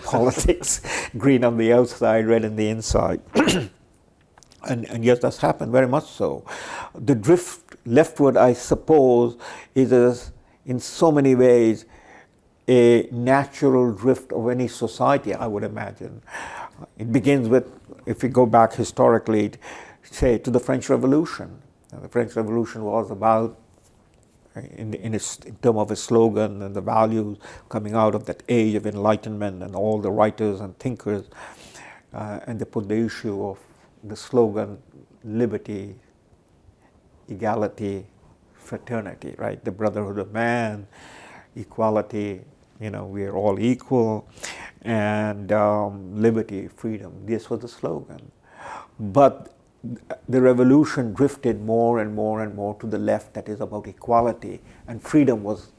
politics, green on the outside, red on the inside. And yes, that's happened very much so. The drift leftward, I suppose, is in so many ways a natural drift of any society, I would imagine. It begins with, if we go back historically, say, to the French Revolution. The French Revolution was about, in terms of a slogan and the values coming out of that age of enlightenment and all the writers and thinkers, and they put the issue of the slogan, liberty, equality, fraternity, right? The brotherhood of man, equality, we are all equal, and liberty, freedom. This was the slogan. But the revolution drifted more and more and more to the left, that is about equality, and freedom was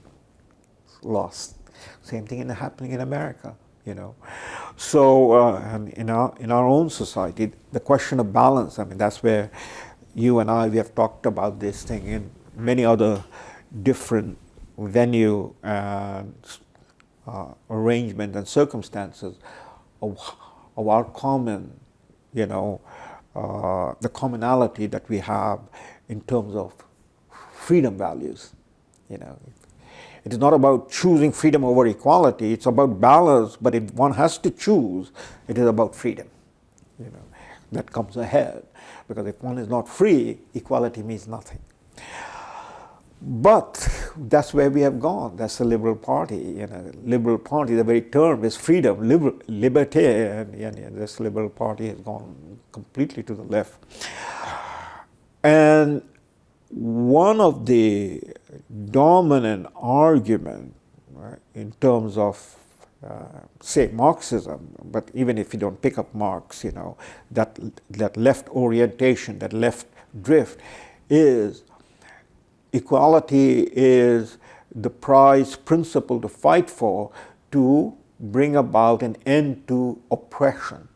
lost. Same thing happening in America, So and in our own society, the question of balance, I mean, that's where you and we have talked about this thing in many other different venue and arrangement and circumstances of our common, the commonality that we have in terms of freedom values. It is not about choosing freedom over equality. It's about balance. But if one has to choose, it is about freedom. That comes ahead, because if one is not free, equality means nothing. But that's where we have gone. That's the Liberal Party. Liberal Party, the very term is freedom, liberté, and this Liberal Party has gone completely to the left. And one of the dominant arguments in terms of, say, Marxism, but even if you don't pick up Marx, that left orientation, that left drift, is equality is the prize principle to fight for, to bring about an end to oppression.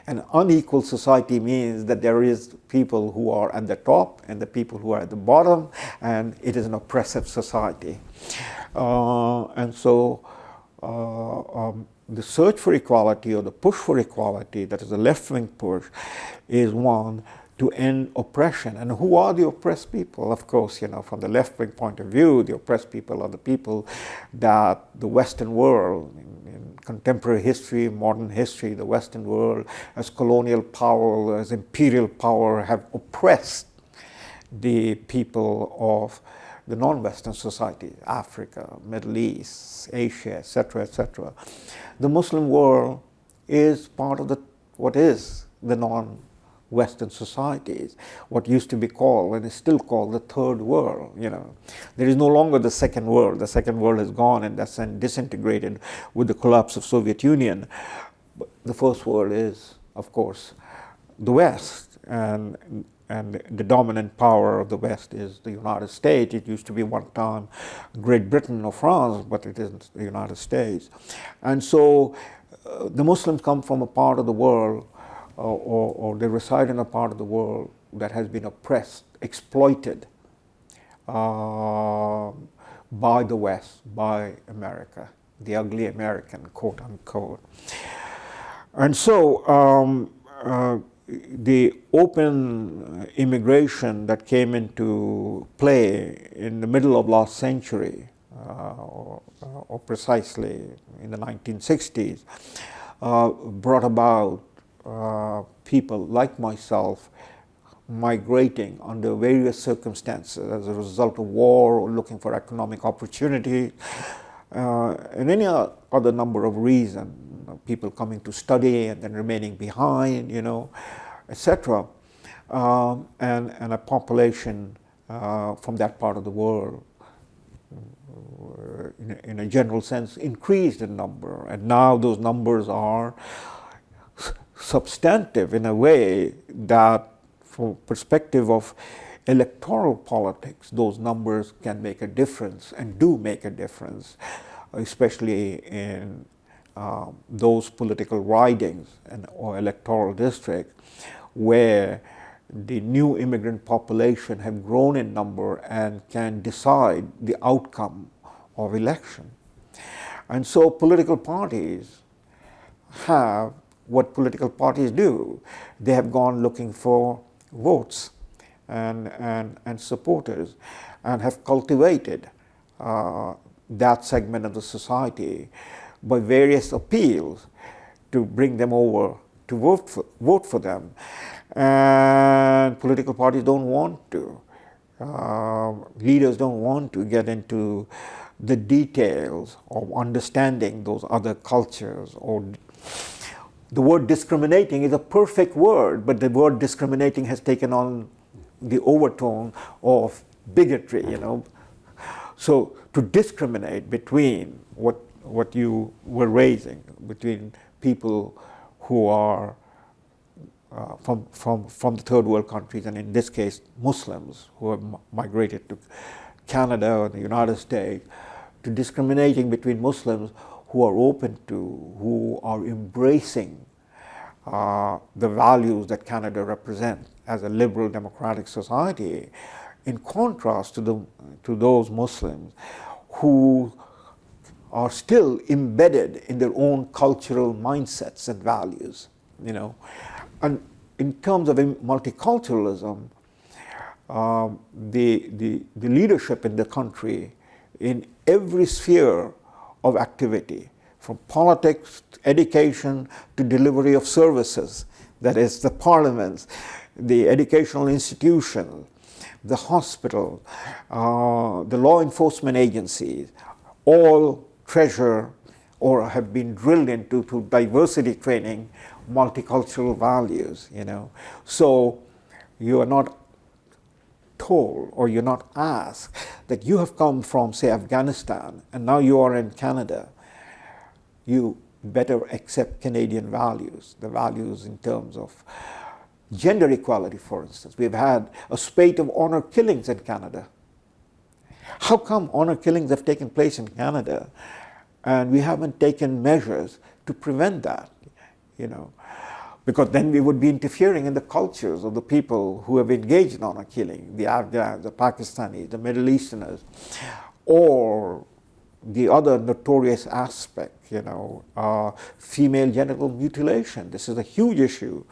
An unequal society means that there is people who are at the top and the people who are at the bottom, and it is an oppressive society. And so the search for equality, or the push for equality, that is the left-wing push, is one to end oppression. And who are the oppressed people? Of course, from the left-wing point of view, the oppressed people are the people that the Western world, in contemporary history, modern history, the Western world, as colonial power, as imperial power, have oppressed the people of the non-Western society, Africa, Middle East, Asia, etc., etc. The Muslim world is part of what is the non-Western societies, what used to be called, and is still called, the third world. There is no longer the second world. The second world is gone, and that's disintegrated with the collapse of Soviet Union. But the first world is, of course, the West, and and the dominant power of the West is the United States. It used to be one time Great Britain or France, but it is the United States. And so the Muslims come from a part of the world, or they reside in a part of the world that has been oppressed, exploited by the West, by America, the ugly American, quote unquote. And so the open immigration that came into play in the middle of last century, or precisely in the 1960s, brought about people like myself migrating under various circumstances as a result of war or looking for economic opportunity, and any other number of reasons. People coming to study and then remaining behind, etc. And a population from that part of the world, in a general sense, increased in number. And now those numbers are substantive in a way that, from perspective of electoral politics, those numbers can make a difference and do make a difference, especially in those political ridings or electoral districts where the new immigrant population have grown in number and can decide the outcome of election. And so political parties have what political parties do. They have gone looking for votes and supporters, and have cultivated that segment of the society by various appeals to bring them over to vote for them. And political parties don't want to. Leaders don't want to get into the details of understanding those other cultures. Or the word discriminating is a perfect word, but the word discriminating has taken on the overtone of bigotry, So to discriminate between what you were raising, between people who are from the third world countries, and in this case Muslims who have migrated to Canada or the United States, to discriminating between Muslims who are open to, who are embracing the values that Canada represents as a liberal democratic society, in contrast to those Muslims who are still embedded in their own cultural mindsets and values, And in terms of multiculturalism, the leadership in the country, in every sphere of activity, from politics, to education, to delivery of services, that is the parliaments, the educational institutions, the hospital, the law enforcement agencies, all treasure or have been drilled into through diversity training multicultural values, So you are not told or you're not asked that you have come from, say, Afghanistan and now you are in Canada. You better accept Canadian values, the values in terms of gender equality, for instance. We've had a spate of honor killings in Canada. How come honor killings have taken place in Canada and we haven't taken measures to prevent that, Because then we would be interfering in the cultures of the people who have engaged in honor killing, the Afghans, the Pakistanis, the Middle Easterners, or the other notorious aspect, female genital mutilation. This is a huge issue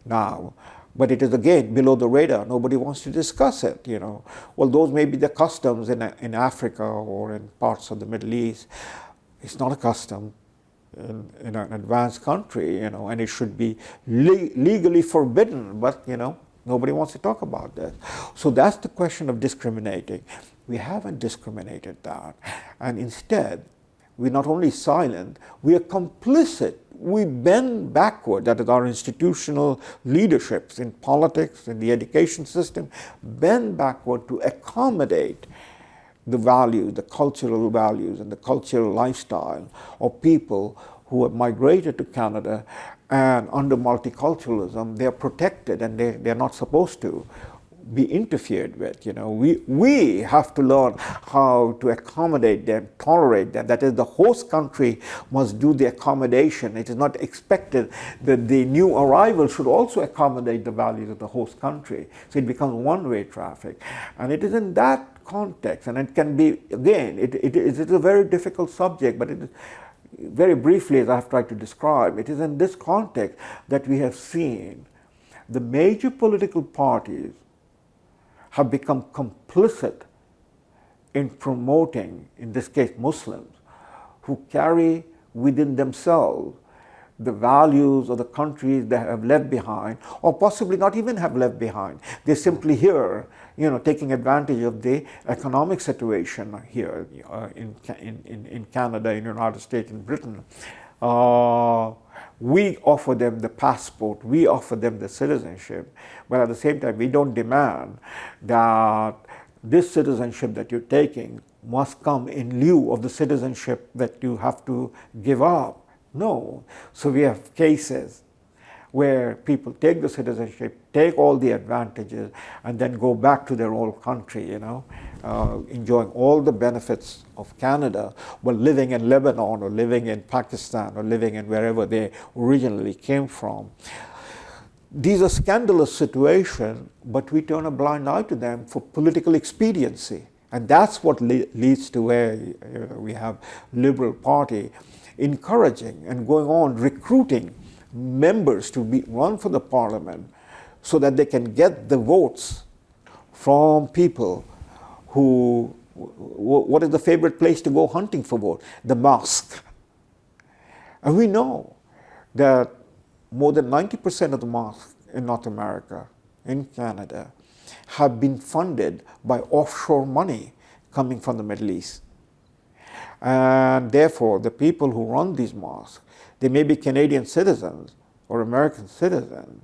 now, but it is again below the radar. Nobody wants to discuss it, Well, those may be the customs in Africa or in parts of the Middle East. It's not a custom in an advanced country, and it should be legally forbidden, but, nobody wants to talk about that. So that's the question of discriminating. We haven't discriminated that, and instead, we're not only silent, we are complicit. We bend backward, that is our institutional leaderships in politics, in the education system, bend backward to accommodate the values, the cultural values and the cultural lifestyle of people who have migrated to Canada, and under multiculturalism, they are protected and they're not supposed to be interfered with. We have to learn how to accommodate them, tolerate them. That is, the host country must do the accommodation. It is not expected that the new arrival should also accommodate the values of the host country. So it becomes one-way traffic. And it is in that context, and it can be, again, it is a very difficult subject, but it is, very briefly, as I've tried to describe, it is in this context that we have seen the major political parties have become complicit in promoting, in this case, Muslims, who carry within themselves the values of the countries they have left behind, or possibly not even have left behind. They're simply here, taking advantage of the economic situation here in Canada, in the United States, in Britain. We offer them the passport, we offer them the citizenship, but at the same time, we don't demand that this citizenship that you're taking must come in lieu of the citizenship that you have to give up. No. So we have cases where people take the citizenship, take all the advantages, and then go back to their old country, enjoying all the benefits of Canada, but living in Lebanon or living in Pakistan or living in wherever they originally came from. These are scandalous situations, but we turn a blind eye to them for political expediency. And that's what leads to where we have Liberal Party encouraging and going on recruiting members to run for the parliament so that they can get the votes from people who, what is the favorite place to go hunting for vote? The mosque. And we know that more than 90% of the mosques in North America, in Canada, have been funded by offshore money coming from the Middle East. And therefore, the people who run these mosques, they may be Canadian citizens or American citizens,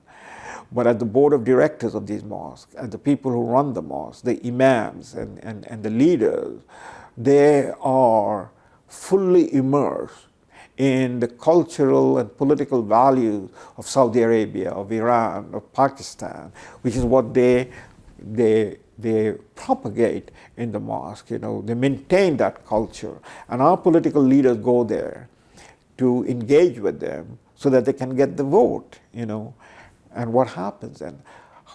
but at the board of directors of these mosques, and the people who run the mosques, the imams and the leaders, they are fully immersed in the cultural and political values of Saudi Arabia, of Iran, of Pakistan, which is what they propagate in the mosque. They maintain that culture, and our political leaders go there to engage with them so that they can get the vote. And what happens then?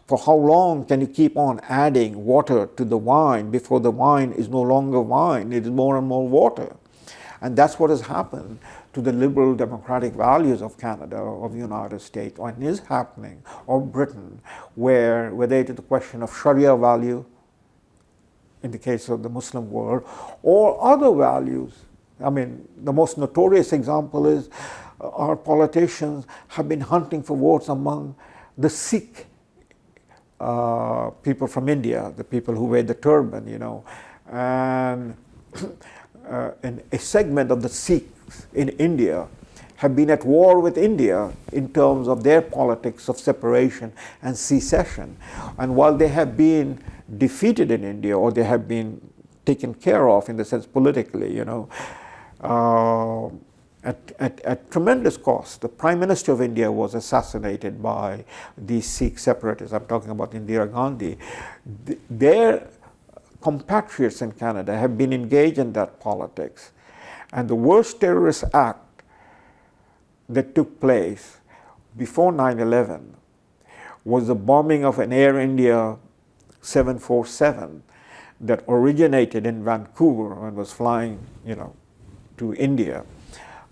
For how long can you keep on adding water to the wine before the wine is no longer wine? It is more and more water. And that's what has happened to the liberal democratic values of Canada, of the United States, and is happening, of Britain, where whether it is the question of Sharia value, in the case of the Muslim world, or other values. I mean, the most notorious example is our politicians have been hunting for votes among the Sikh people from India, the people who wear the turban, and a segment of the Sikhs in India have been at war with India in terms of their politics of separation and secession. And while they have been defeated in India, or they have been taken care of in the sense politically, at tremendous cost. The Prime Minister of India was assassinated by these Sikh separatists. I'm talking about Indira Gandhi. Their compatriots in Canada have been engaged in that politics. And the worst terrorist act that took place before 9/11 was the bombing of an Air India 747 that originated in Vancouver and was flying, to India.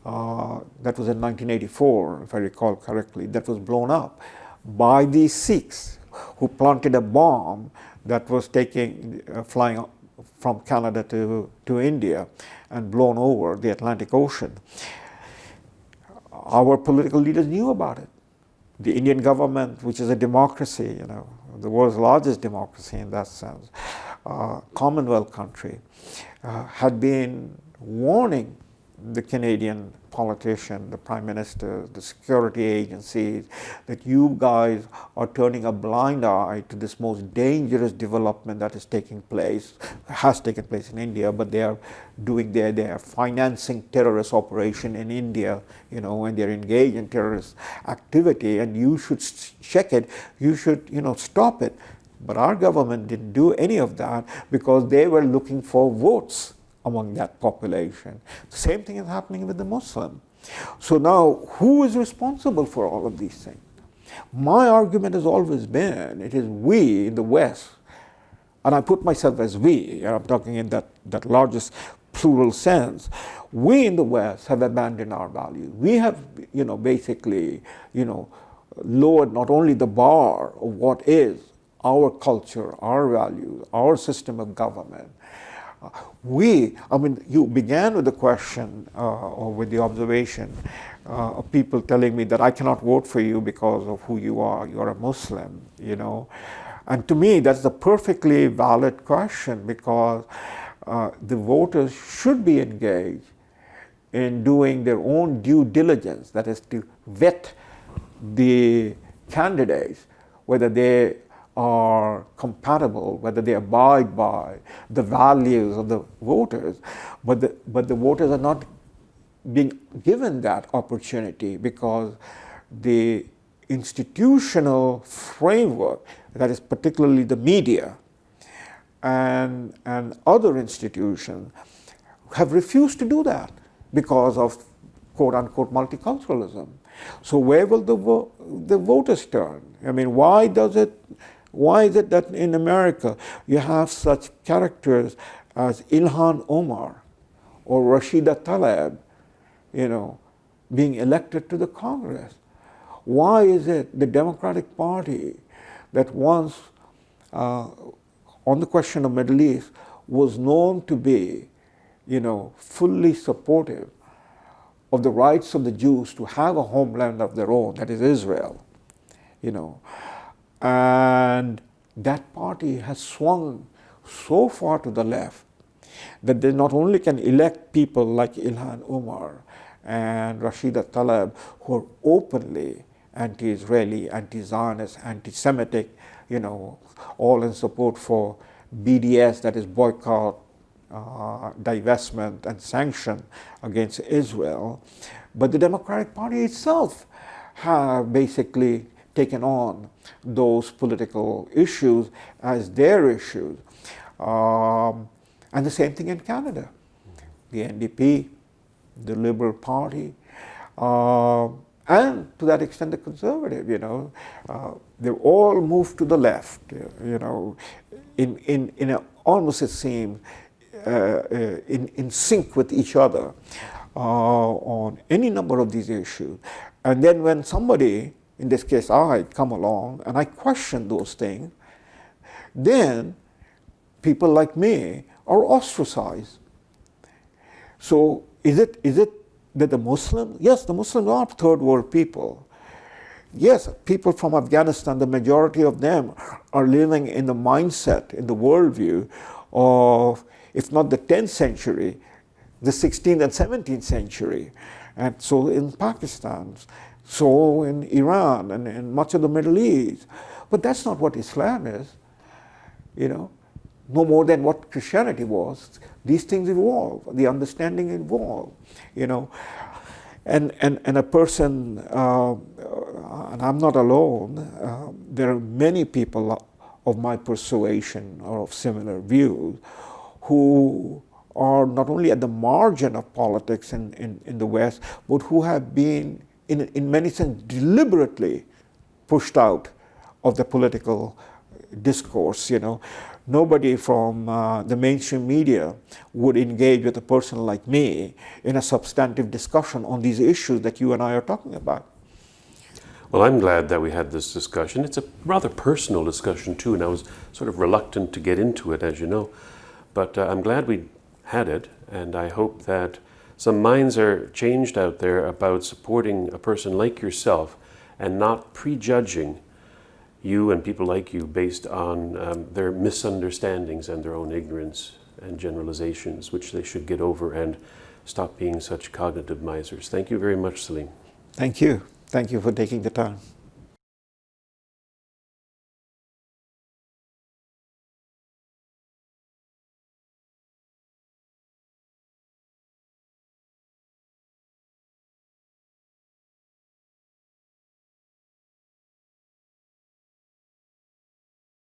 That was in 1984, if I recall correctly. That was blown up by these Sikhs who planted a bomb that was flying from Canada to India and blown over the Atlantic Ocean. Our political leaders knew about it. The Indian government, which is a democracy, the world's largest democracy in that sense, Commonwealth country, had been warning the Canadian politician, the Prime Minister, the security agencies, that you guys are turning a blind eye to this most dangerous development that is taking place, has taken place in India, but they are they are financing terrorist operation in India, you know, and they're engaged in terrorist activity, and you should check it, you should, you know, stop it. But our government didn't do any of that because they were looking for votes among that population. The same thing is happening with the Muslim. So now, who is responsible for all of these things? My argument has always been, it is we in the West, and I put myself as we, and I'm talking in that largest plural sense. We in the West have abandoned our values. We have, you know, basically, you know, lowered not only the bar of what is our culture, our values, our system of government. I mean, you began with the question or with the observation of people telling me that I cannot vote for you because of who you are. You're a Muslim, you know. And to me, that's a perfectly valid question, because the voters should be engaged in doing their own due diligence, that is to vet the candidates, whether they are compatible, whether they abide by the values of the voters, but the voters are not being given that opportunity because the institutional framework, that is particularly the media and other institutions, have refused to do that because of quote-unquote multiculturalism. So where will the voters turn? I mean, why is it that in America you have such characters as Ilhan Omar or Rashida Tlaib, you know, being elected to the Congress? Why is it the Democratic Party that once, on the question of Middle East, was known to be, you know, fully supportive of the rights of the Jews to have a homeland of their own, that is Israel, you know, and that party has swung so far to the left that they not only can elect people like Ilhan Omar and Rashida Tlaib, who are openly anti-Israeli, anti-Zionist, anti-Semitic, you know, all in support for BDS, that is boycott, divestment and sanction against Israel, but the Democratic Party itself have basically taken on those political issues as their issues. And the same thing in Canada. The NDP, the Liberal Party, and to that extent the Conservative, you know, they've all moved to the left, you know, in a, almost it seems, in sync with each other on any number of these issues. And then when somebody, in this case I, come along and I question those things, then people like me are ostracized. So is it that the Muslims, yes, the Muslims are third world people. Yes, people from Afghanistan, the majority of them are living in the mindset, in the worldview of, if not the 10th century, the 16th and 17th century. And so in Pakistan, so in Iran and in much of the Middle East. But that's not what Islam is, you know, no more than what Christianity was. These things evolve, the understanding evolve, you know. And a person, and I'm not alone, there are many people of my persuasion or of similar views who are not only at the margin of politics in the West, but who have been, in many sense, deliberately pushed out of the political discourse, you know. Nobody from the mainstream media would engage with a person like me in a substantive discussion on these issues that you and I are talking about. Well, I'm glad that we had this discussion. It's a rather personal discussion too, and I was sort of reluctant to get into it, as you know. But I'm glad we had it, and I hope that some minds are changed out there about supporting a person like yourself and not prejudging you and people like you based on their misunderstandings and their own ignorance and generalizations, which they should get over and stop being such cognitive misers. Thank you very much, Salim. Thank you. Thank you for taking the time.